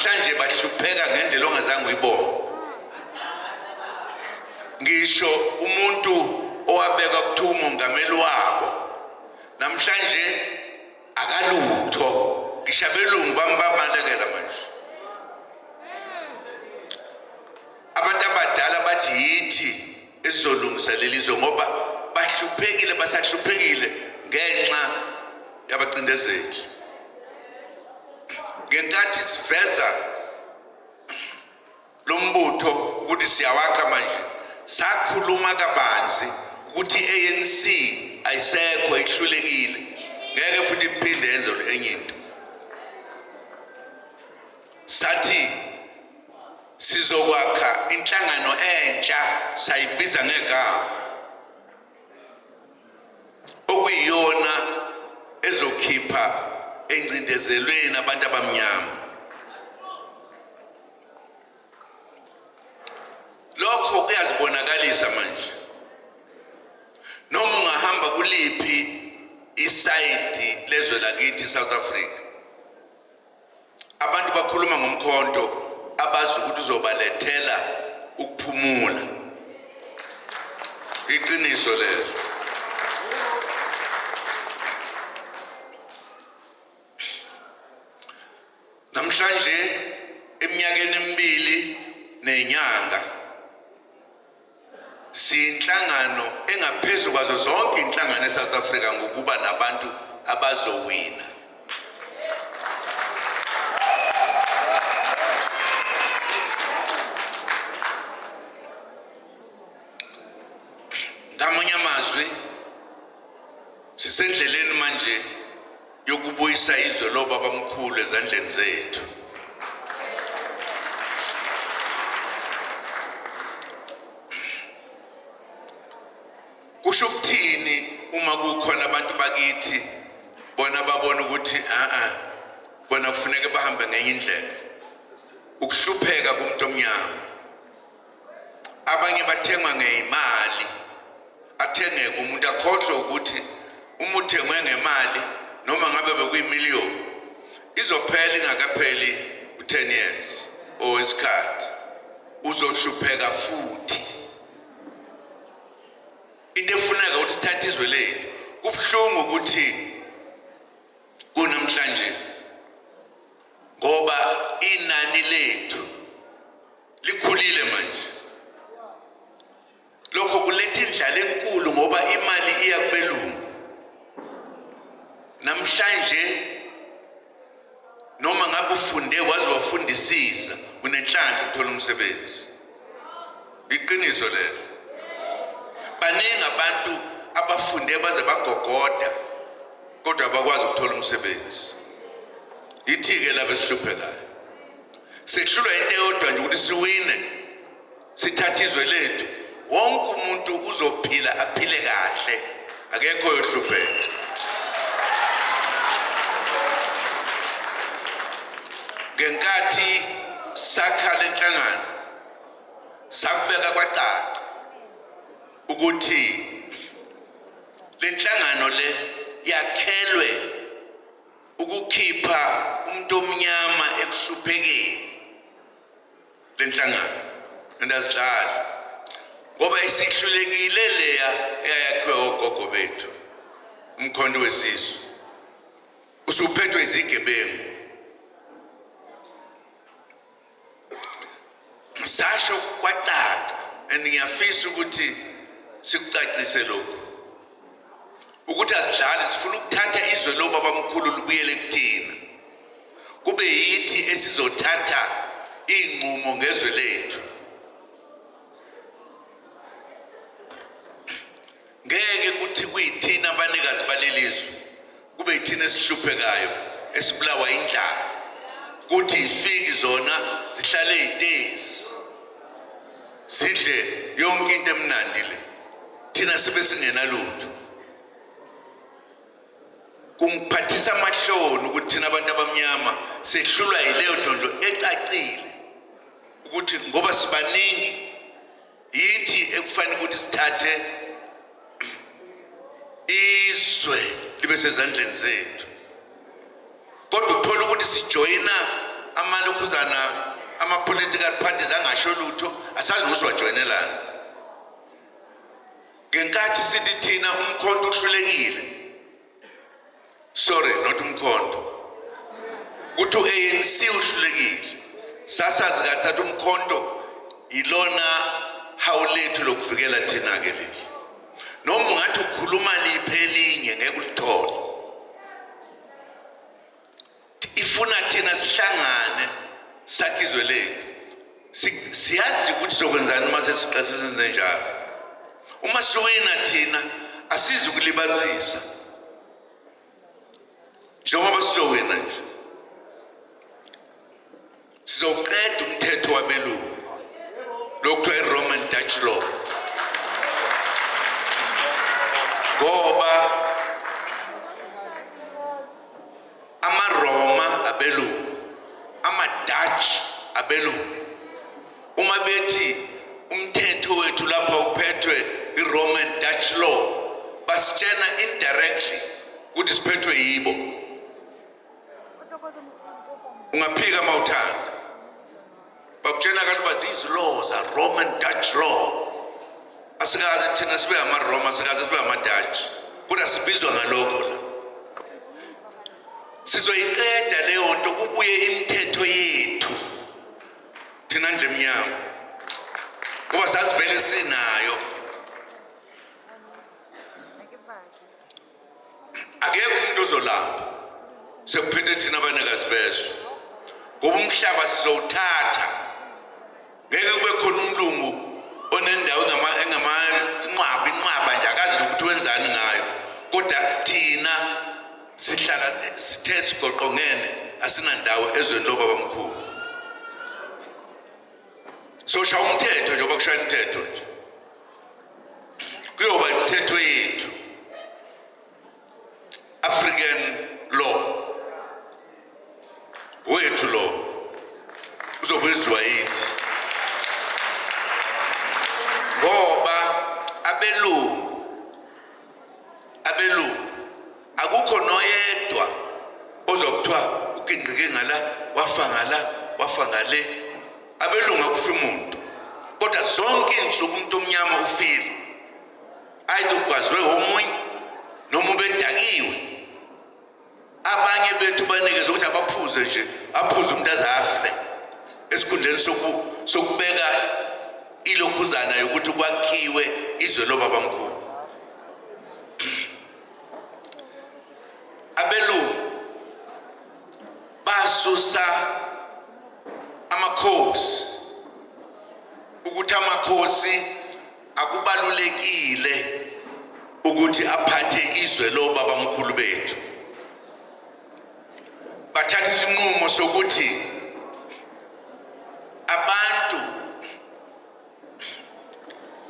E: namhlanje bahlupheka ngendlela ongazange uyibone. Ngisho umuntu owabeka kuthiwa umongameli wabo namhlanje akalutho, ngisho abelungu bambalekela manje. Abantu abadala bathi yithi esizolungisa leli zwe ngoba bahluphekile, basahluphekile ngenxa yabacindezeli. Ngenkathi siveza lo mbutho ukuthi siyawakha manje, sakhuluma kabanzi ukuthi ANC ayisekho, ihlulekile, ngeke futhi iphinde yenze enye into. Sathi sizokwakha inhlangano entsha, sayibiza ngegama, okuyiyona ezokhipha encindezelweni abantu abamnyama. Lokho kuyazibonakalisa manje. Noma ungahamba kuliphi isayidi lezwe lakithi South Africa, abantu bakhuluma ngomkhonto abazi ukuthi uzobalethela ukuphumula. Iqiniso lelo. Namhlanje eminyakeni emibili nenyanga sinhlangano engaphezulu kwazo zonke inhlangano eSouth Africa ngokuba nabantu abazowina. Ngamanye amazwi sisendleleni manje yokubuyisa izwe lobaba omkhulu ezandleni zethu. Kusho ukuthini uma kukhona abantu bakithi bona babona ukuthi bona kufuneka bahambe ngenye indlela? Ukuhlupheka kumuntu omnyama. Abanye bathengwa ngeimali, athengeke umuntu akhohlwe ukuthi uma uthengwe ngemali noma ngabe bekuyimiliyoni izophela ingakapheli u10 years or isikhathi, uzohlupheka futhi. Into efuneka ukuthi sithathe izwe lethu. Kubuhlungu ukuthi kunamhlanje ngoba inani lethu likhulile manje. Lokho kuletha indlala enkulu ngoba imali iya kubelungu. Namhlanje noma ngabe ufunde wazi wafundisisa unenhlanhla ukuthola umsebenzi. Iqiniso lelo. Baningi abantu abafunde baze bagogoda kodwa abakwazi ukuthola umsebenzi. Yithi-ke laba esihluphekayo. Sehlulwa into eyodwa nje ukuthi siwine, sithathe izwe lethu. Wonke umuntu uzophila aphile kahle, akekho ohlupheka. Ngenkathi sakha lenhlangano sakubeka kwacaca ukuthi lenhlangano le yakhelwe ukukhipha umuntu omnyama ekuhluphekeni. Lenhlangano ndazidlala ngoba isihlulekile leya eyakhiwe ogogo bethu, umkhonto wesizwe usuphethwe izigebengu. Sasho kwacaca, ngiyafisa ukuthi sikucacise lokho ukuthi asidlali, sifuna ukuthatha izwe lobaba omkhulu libuyele kuthina, kube yithi esizothatha inqumo ngezwe lethu. Ngeke kuthi kuyithina abanikazi balelizwe, kube yithina esihluphekayo esibulawa indlala, kuthi ifiki zona zihlale izitezi sidle yonke into emnandi le, thina sibe singenalutho. Kungiphathisa amahloni ukuthi thina abantu abamnyama sehlulwa yileyo ndonjo ecacile ukuthi ngoba sibaningi yithi ekufanele ukuthi sithathe izwe libe sezandleni zethu. Kodwa uthola ukuthi sijoyina amalokhuzana ama-political parties angasho lutho asazi ngosiwajoyinelani ngenkathi sithi thina umkhonto uhlulekile sorry not umkhonto kuthi u-ANC uhlulekile sasazi kathi sathi umkhonto ilona hawu lethu lokuvikela thina-ke leli noma ungathi ukhuluma liphi elinye ngeke ulithole ifuna thina sihlangane sakhizwe lethu siyazi ukuthi sokwenzani uma sesisenze njalo uma siwina thina asizi ukulibazisa njengoba sizowina nje sizoqeda umthetho wabelungu lokuthiwa i-Roman Dutch law ngoba ama-Roma abelungu ama-Dutch abelungu uma bethi umthetho wethu lapha uphethwe i-Roman Dutch law basitshena indirectly ukuthi siphethwe yibo ungaphika mawuthanda bakutshena kanti uba these laws are Roman Dutch law asikaze thina sibe ama-Roma asikaze sibe ama-Dutch kodwa sibizwa ngalokho la sizoyiqeda leyo nto kubuye imithetho yethu thina nje emnyama ngoba sasivele sinayo akekho umuntu ozolamba sekuphethe thina abanikazi bezwe ngoba umhlaba sizowuthatha ngeke kube khona umlungu onendawo inqwaba nje akazi nokuthi wenzani ngayo kodwa thina sihlala sithe sigoqongene asinandawo ezweni lobabamkhulu soshaya umthetho njengoba kushaya umthetho nje kuyoba imithetho yethu African law wethu lo uzobuzwa yithi ngoba abelungu akukho noyedwa ozokuthiwa ukinqike ngala wafa ngale abelungu akufi umuntu kodwa zonke insuku umuntu omnyama ufile ayide ugwazwe omunye noma ubedakiwe abanye bethu banikeza ukuthi abaphuze nje aphuze umuntu azafe esikhundleni sokubeka ilokhuzana yokuthi kwakhiwe izwe lobabamkhulu abelungu basusa amakhosi ukuthi amakhosi akubalulekile ukuthi aphathe izwe lobabamkhulu bethu bathatha isinqumo sokuthi abantu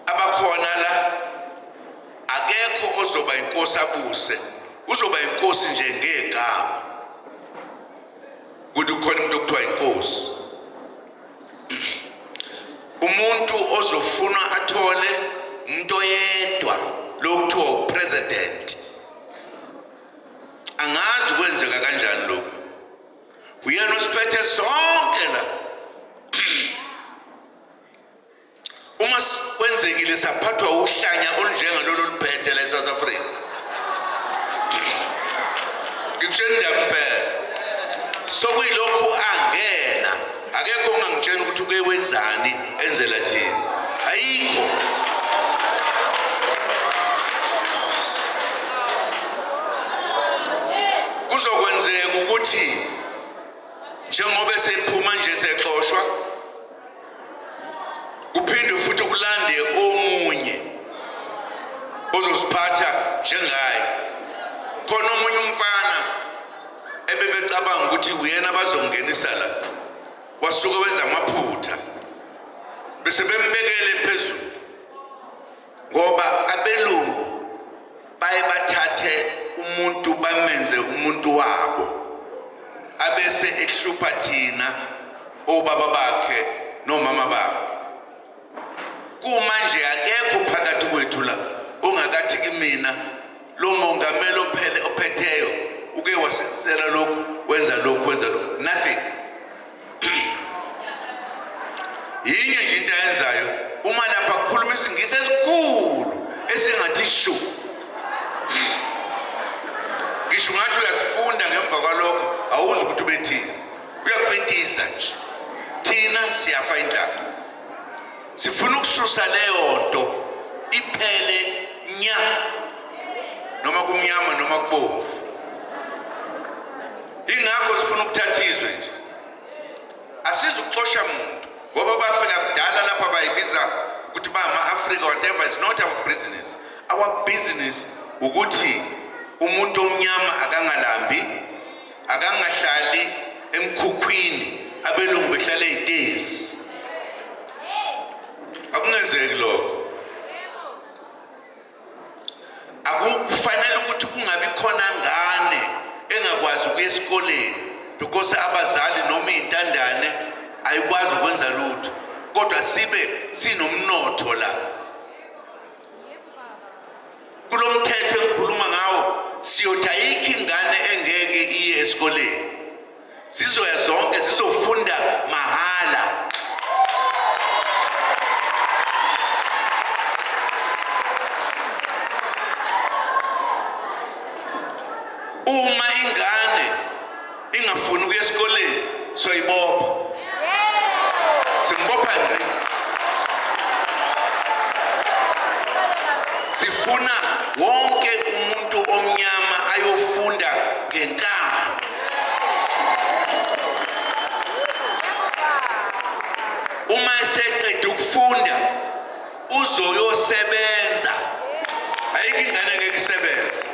E: abakhona la akekho ozoba inkosi abuse uzoba inkosi nje ngegama ukuthi ukhona umuntu okuthiwa inkosi umuntu ozofuna athole umuntu oyedwa lokuthiwa upresident angazi kwenzeka kanjani lokho uyena osiphethe sonke la uma kwenzekile saphathwa uhlanya olunjengalolo luphethe la eSouth Africa ngikutshela indaba phela sokuyilokhu angena akekho ongangitshela ukuthi uke wenzani enzela thina ayikho kuzokwenzeka ukuthi njengoba sephuma nje sexoshwa kuphinde futhi kulande omunye ozosiphatha njengaye khona omunye umfana ebebecabanga ukuthi uyena bazongenisa la wasuka wenza amaphutha bese bembekele phezulu ngoba abelungu baye bathathe umuntu bamenze umuntu wabo abese ehlupha thina obaba bakhe nomama bakhe kumanje akekho phakathi kwethu la ongakathi kimina lo mongameli ophetheyo uke wasenzela lokhu wenza lokhu nothing isitekisi esikhulu esingathi shu. Ngisho ngathi uyasifunda ngemva kwalokho awuzi ukuthi ubethini. Uyakubetisa nje. Thina siyafa indlala. Sifuna ukususa leyo nto iphele nya. Noma kumnyama noma kubomvu. Ingakho sifuna ukuthathizwe nje. Asizukuxosha umuntu ngoba bafika kudala lapha bayibiza ukuthi bama-Africa whatever is not our business. Our business ukuthi umuntu omnyama akangalambi, akangahlali emkhukhwini, abelungu behlale ezitezi. Akungenzeki lokho. Akufanele ukuthi kungabi khona ngane engakwazi ukuya esikoleni because abazali noma izintandane ayikwazi ukwenza lutho kodwa sibe sinomnotho la. Kulomthetho engikhuluma ngawo siyothi ayikho ingane engeke iye esikoleni. Zizoya zonke zizofunda mahala. Uma ingane ingafuni ukuya esikoleni soyibopha. Simbopha nje. Sifuna wonke umuntu omnyama ayofunda ngenkani. Uma eseqeda ukufunda uzoyosebenza. Ayikho ingane engeke isebenze.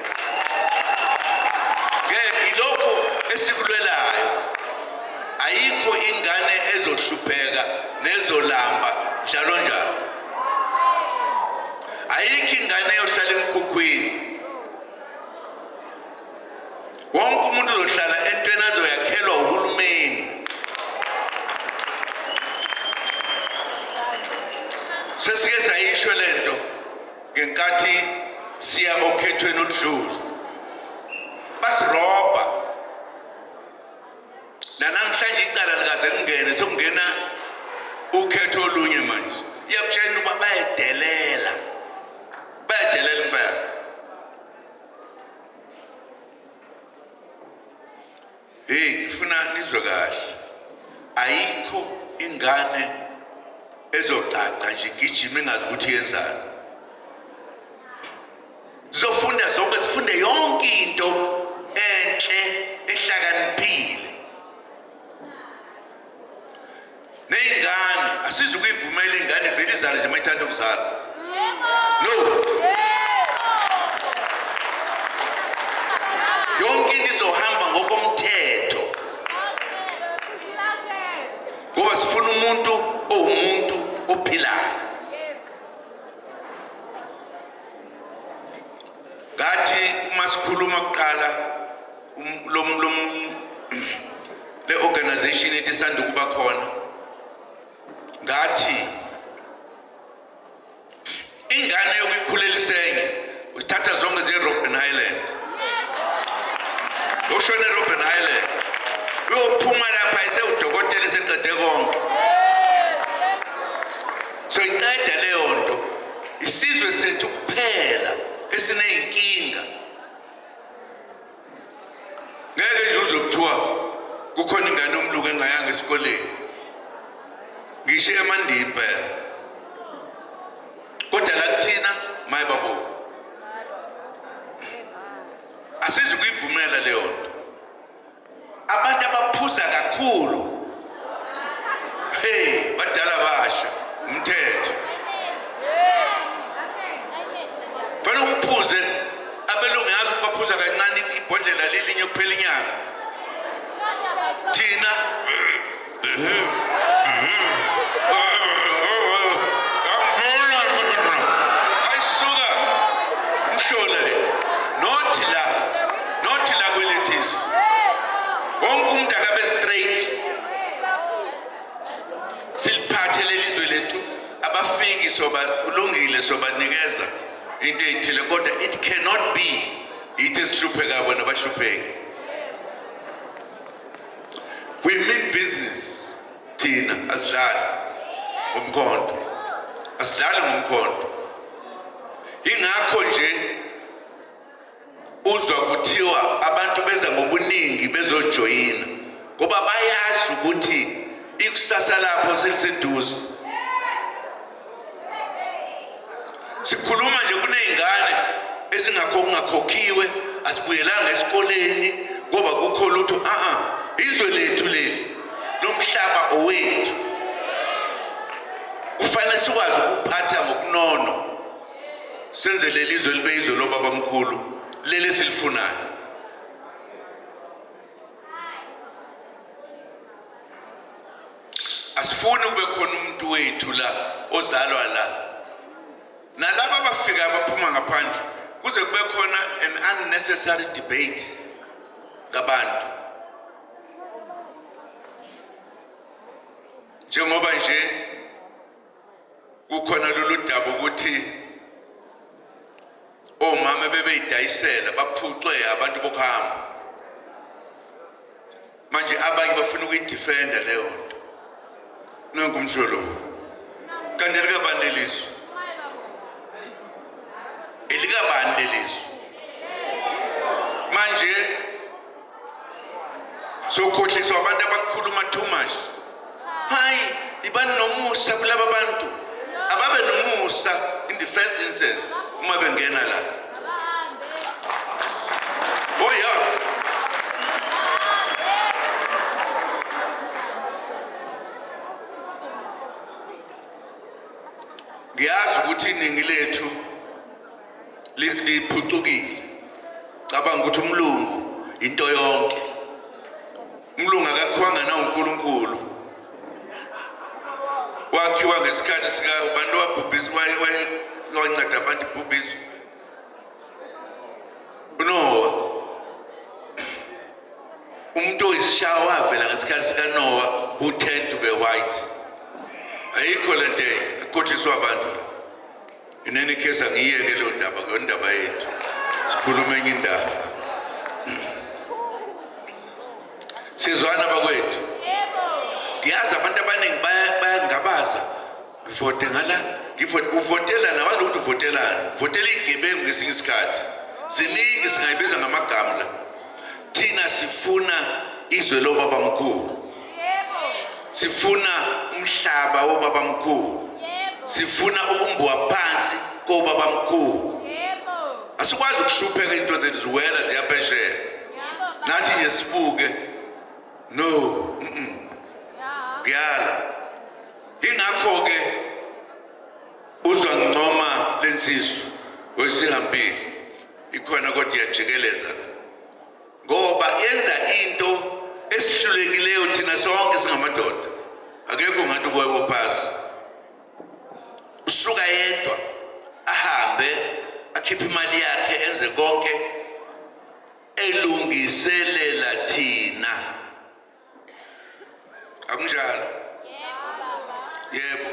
E: Ilokho esikulwelayo. Ayikho ingane ezohlupheka nezolamba njalo njalo. Ayikho ingane eyohlala emkhukhwini. Wonke umuntu uzohlala entweni azoyakhelwa uhulumeni. Sesike sayisho lento ngenkathi siya okhethweni oludlule. Basiroba. Namhlanje icala likaze kungene sokungena ukhetho olunye manje. Iyakutshela ukuba bayadelela. Bayadelela impela. Ngifuna nizwe kahle. Ayikho ingane ezocaca nje igijima engazi ukuthi yenzani. Zofunda zonke sifunde yonke into enhle ehlakaniphile. Neyingane asizukuyivumela ingane vele izale nje mayithanda ukuzala. No. Yonke into izohamba ngokomthetho. Ngoba sifuna umuntu owumuntu ophilayo. Ngathi uma sikhuluma kuqala le organization ethi sanda ukuba khona. Ngathi ingane yokukhulela isenye usithatha zonke ze Robben Island. Ushone Robben Island. Uyophuma lapha isewudokotela eseqede konke. So iqeda leyo nto. Isizwe sethu kuphela esineyinkinga. Ngeke nje uzokuthiwa kukhona ingane umluku engayanga esikoleni. Ngisho eMandini phela. Kodwa la kuthina mayibabo. Asizukuyivumela leyo nto. Abantu abaphuza kakhulu. Badala basha umthetho. Fanele uphuze abelungu yazi baphuza kancane ibhodlela lelinye kuphela inyanga. Thina ayisuka mhlole not la kwelethizwe. Wonke umuntu akabe straight. Siliphathe lelizwe lethu abafiki soba ulungile sobanikeza into ethile kodwa it cannot be ithi sihlupheka bona bahlupheke. We mean business. Thina asidlali ngomkhondo. Asidlali ngomkhondo. ingakho nje uzwa kuthiwa abantu beza ngobuningi bezojoyina ngoba bayazi ukuthi ikusasa lapho seliseduze. Sikhuluma nje kunezingane ezingakhokhiwe asibuyelanga esikoleni ngoba kukho lutho izwe lethu leli lomhlaba owethu kufanele sikwazi ukuphatha ngokunono senze leli izwe libe izwe lobabamkhulu leli silifunayo. Asifuni kube khona umuntu wethu la ozalwa la nalabo abafika abaphuma ngaphandle kuze kube khona an unnecessary debate ngabantu njengoba nje kukhona lolu daba ukuthi omama bebeyidayisela baphucwe abantu bokuhamba manje abanye bafuna ukuyidefenda leyo nto nangumhlolo kanti likabaneliso elikabaneliso manje sokhohliswa abantu abakhuluma too much. Hayi ibani nomusa kulaba bantu ababe nomusa in the first instance uma bengena la. Oh yeah. Ngiyazi ukuthi iningi lethu liphucukile. Cabanga ukuthi umlungu into yonke. Umlungu akakhiwanga na uNkulunkulu. Wakhiwa ngesikhathi sika abantu wabhubhisa wayenceda abantu ibhubhiso. Noah. Umuntu oyishawa wavela ngesikhathi sika Noah who turned to be white. Ayikho lento ekhohliswa abantu. In any case angiyeke lo ndaba ngondaba yethu. Sikhuluma enye indaba. Sizwana bakwethu. Ngiyazi abantu abaningi bayangabaza. Ngivote ngala, uvotela nabantu ukuthi uvotelana. Votela igebengu ngesinye isikhathi. Ziningi singayibiza ngamagama la. Thina sifuna izwe lobabamkhulu. Sifuna umhlaba wobabamkhulu. Sifuna ukumbuwa phansi kobabamkhulu. Asikwazi ukuhlupheka into zethu ziwela ziyaphesheya. Nathi nje sibuke. No. Ngiyala. Ingakho ke uzwa ngcoma lensizwe wesihambile ikhona kodwa iyajikeleza ngoba yenza into esihlulekileyo thina sonke singamadoda. Akekho ngathi kuwebo phasi. Usuka yedwa ahambe akhiphe imali yakhe enze konke elungiselela thina. Akunjalo? Yebo.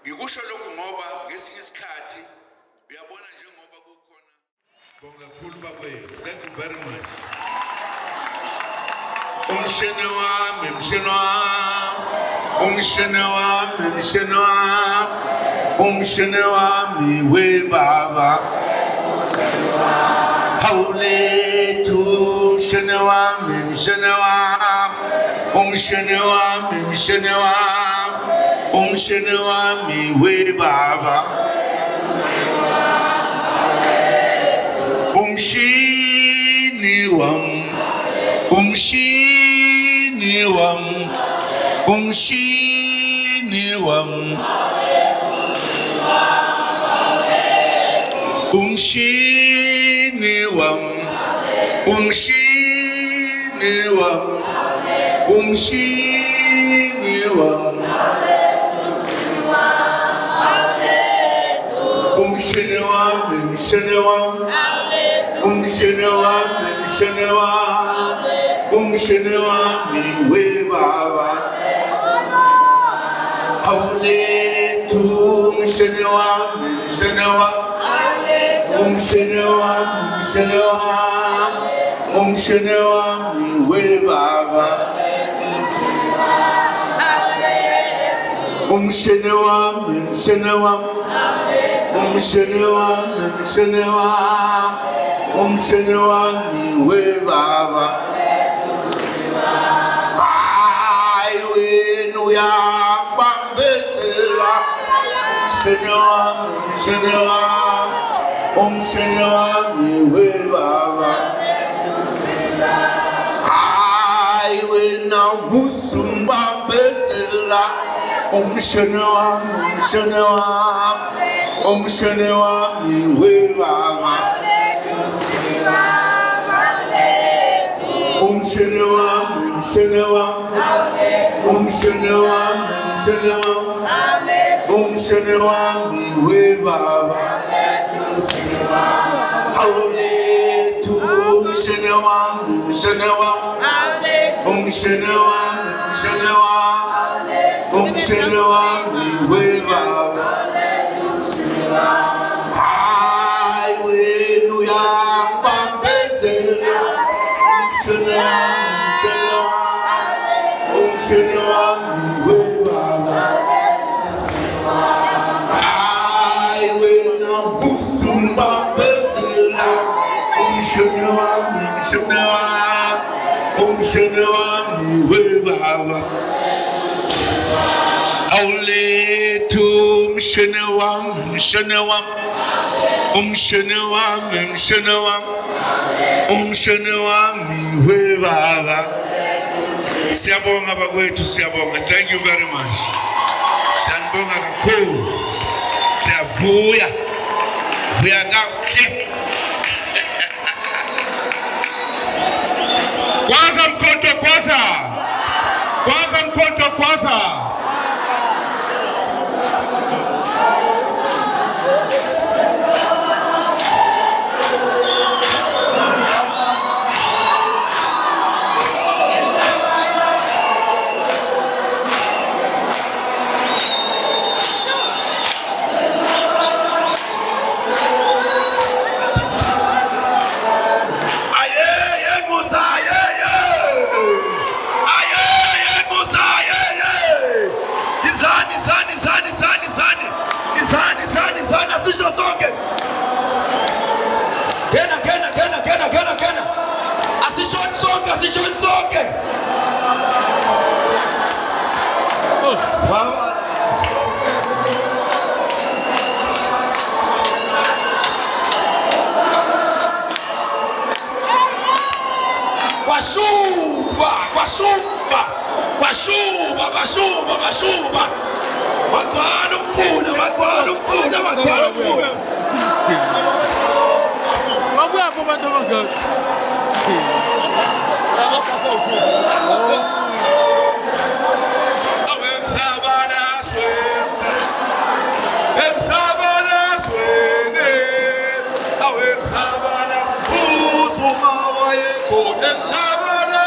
E: Ngikusho lokhu ngoba ngesinye isikhathi uyabona njengoba kukhona bonga kakhulu bakwethu. Thank you very much. Umshene wami, mshene wami. Umshene wami, mshene wami. Umshene wami we baba. Hawulethu umshene wami, mshene wami. Umshene wami, mshene wami. Umshene wami we baba. Umshini wami. Umshini wami. Umshini wami. Umshini wami. Umshini wami. Umshini wami. Umshini wami, mshini wami. Umshini wami, mshini wami. Umshini wami we baba. Hawulethu umshini wami, mshini wami. Umshini wami, mshini wami. Umshini wami we baba.
D: umshene wami, umshene wami, umshene wami, umshene wami, umshene wami we baba. Hayi wena uyabambezela, umshene wami, umshene wami, umshene wami we baba. Hayi wena musumbambezela, umshene wami, umshene wami, umshene wami we baba. Umshene wami, umshene wami, umshene wami, umshene wami, umshene wami we baba. Awulethu umshene wami, umshene wami, umshene wami, umshene wami, umshene wami we baba. Hayi wena uyabambezela, umshene wami, umshene wami we baba. Hayi wena musumbambezela, umshene wami, umshene wami, umshene wami we baba. Awulethu umshene wami, umshene wami, umshene wami, umshene wami, umshene wami we baba. Siyabonga bakwethu, siyabonga. Thank you very much. Siyanibonga kakhulu. Siyavuya. Vuya kahle. Kwaza mkhonto kwaza. Kwaza mkhonto kwaza. Asisho sonke. Kena. Asisho sonke. Sawa. Bashuba. Wagwala ukufuna.
F: Wabuya hapo bantu abangaka.
D: Awensabana uzuma wayekhona emsabana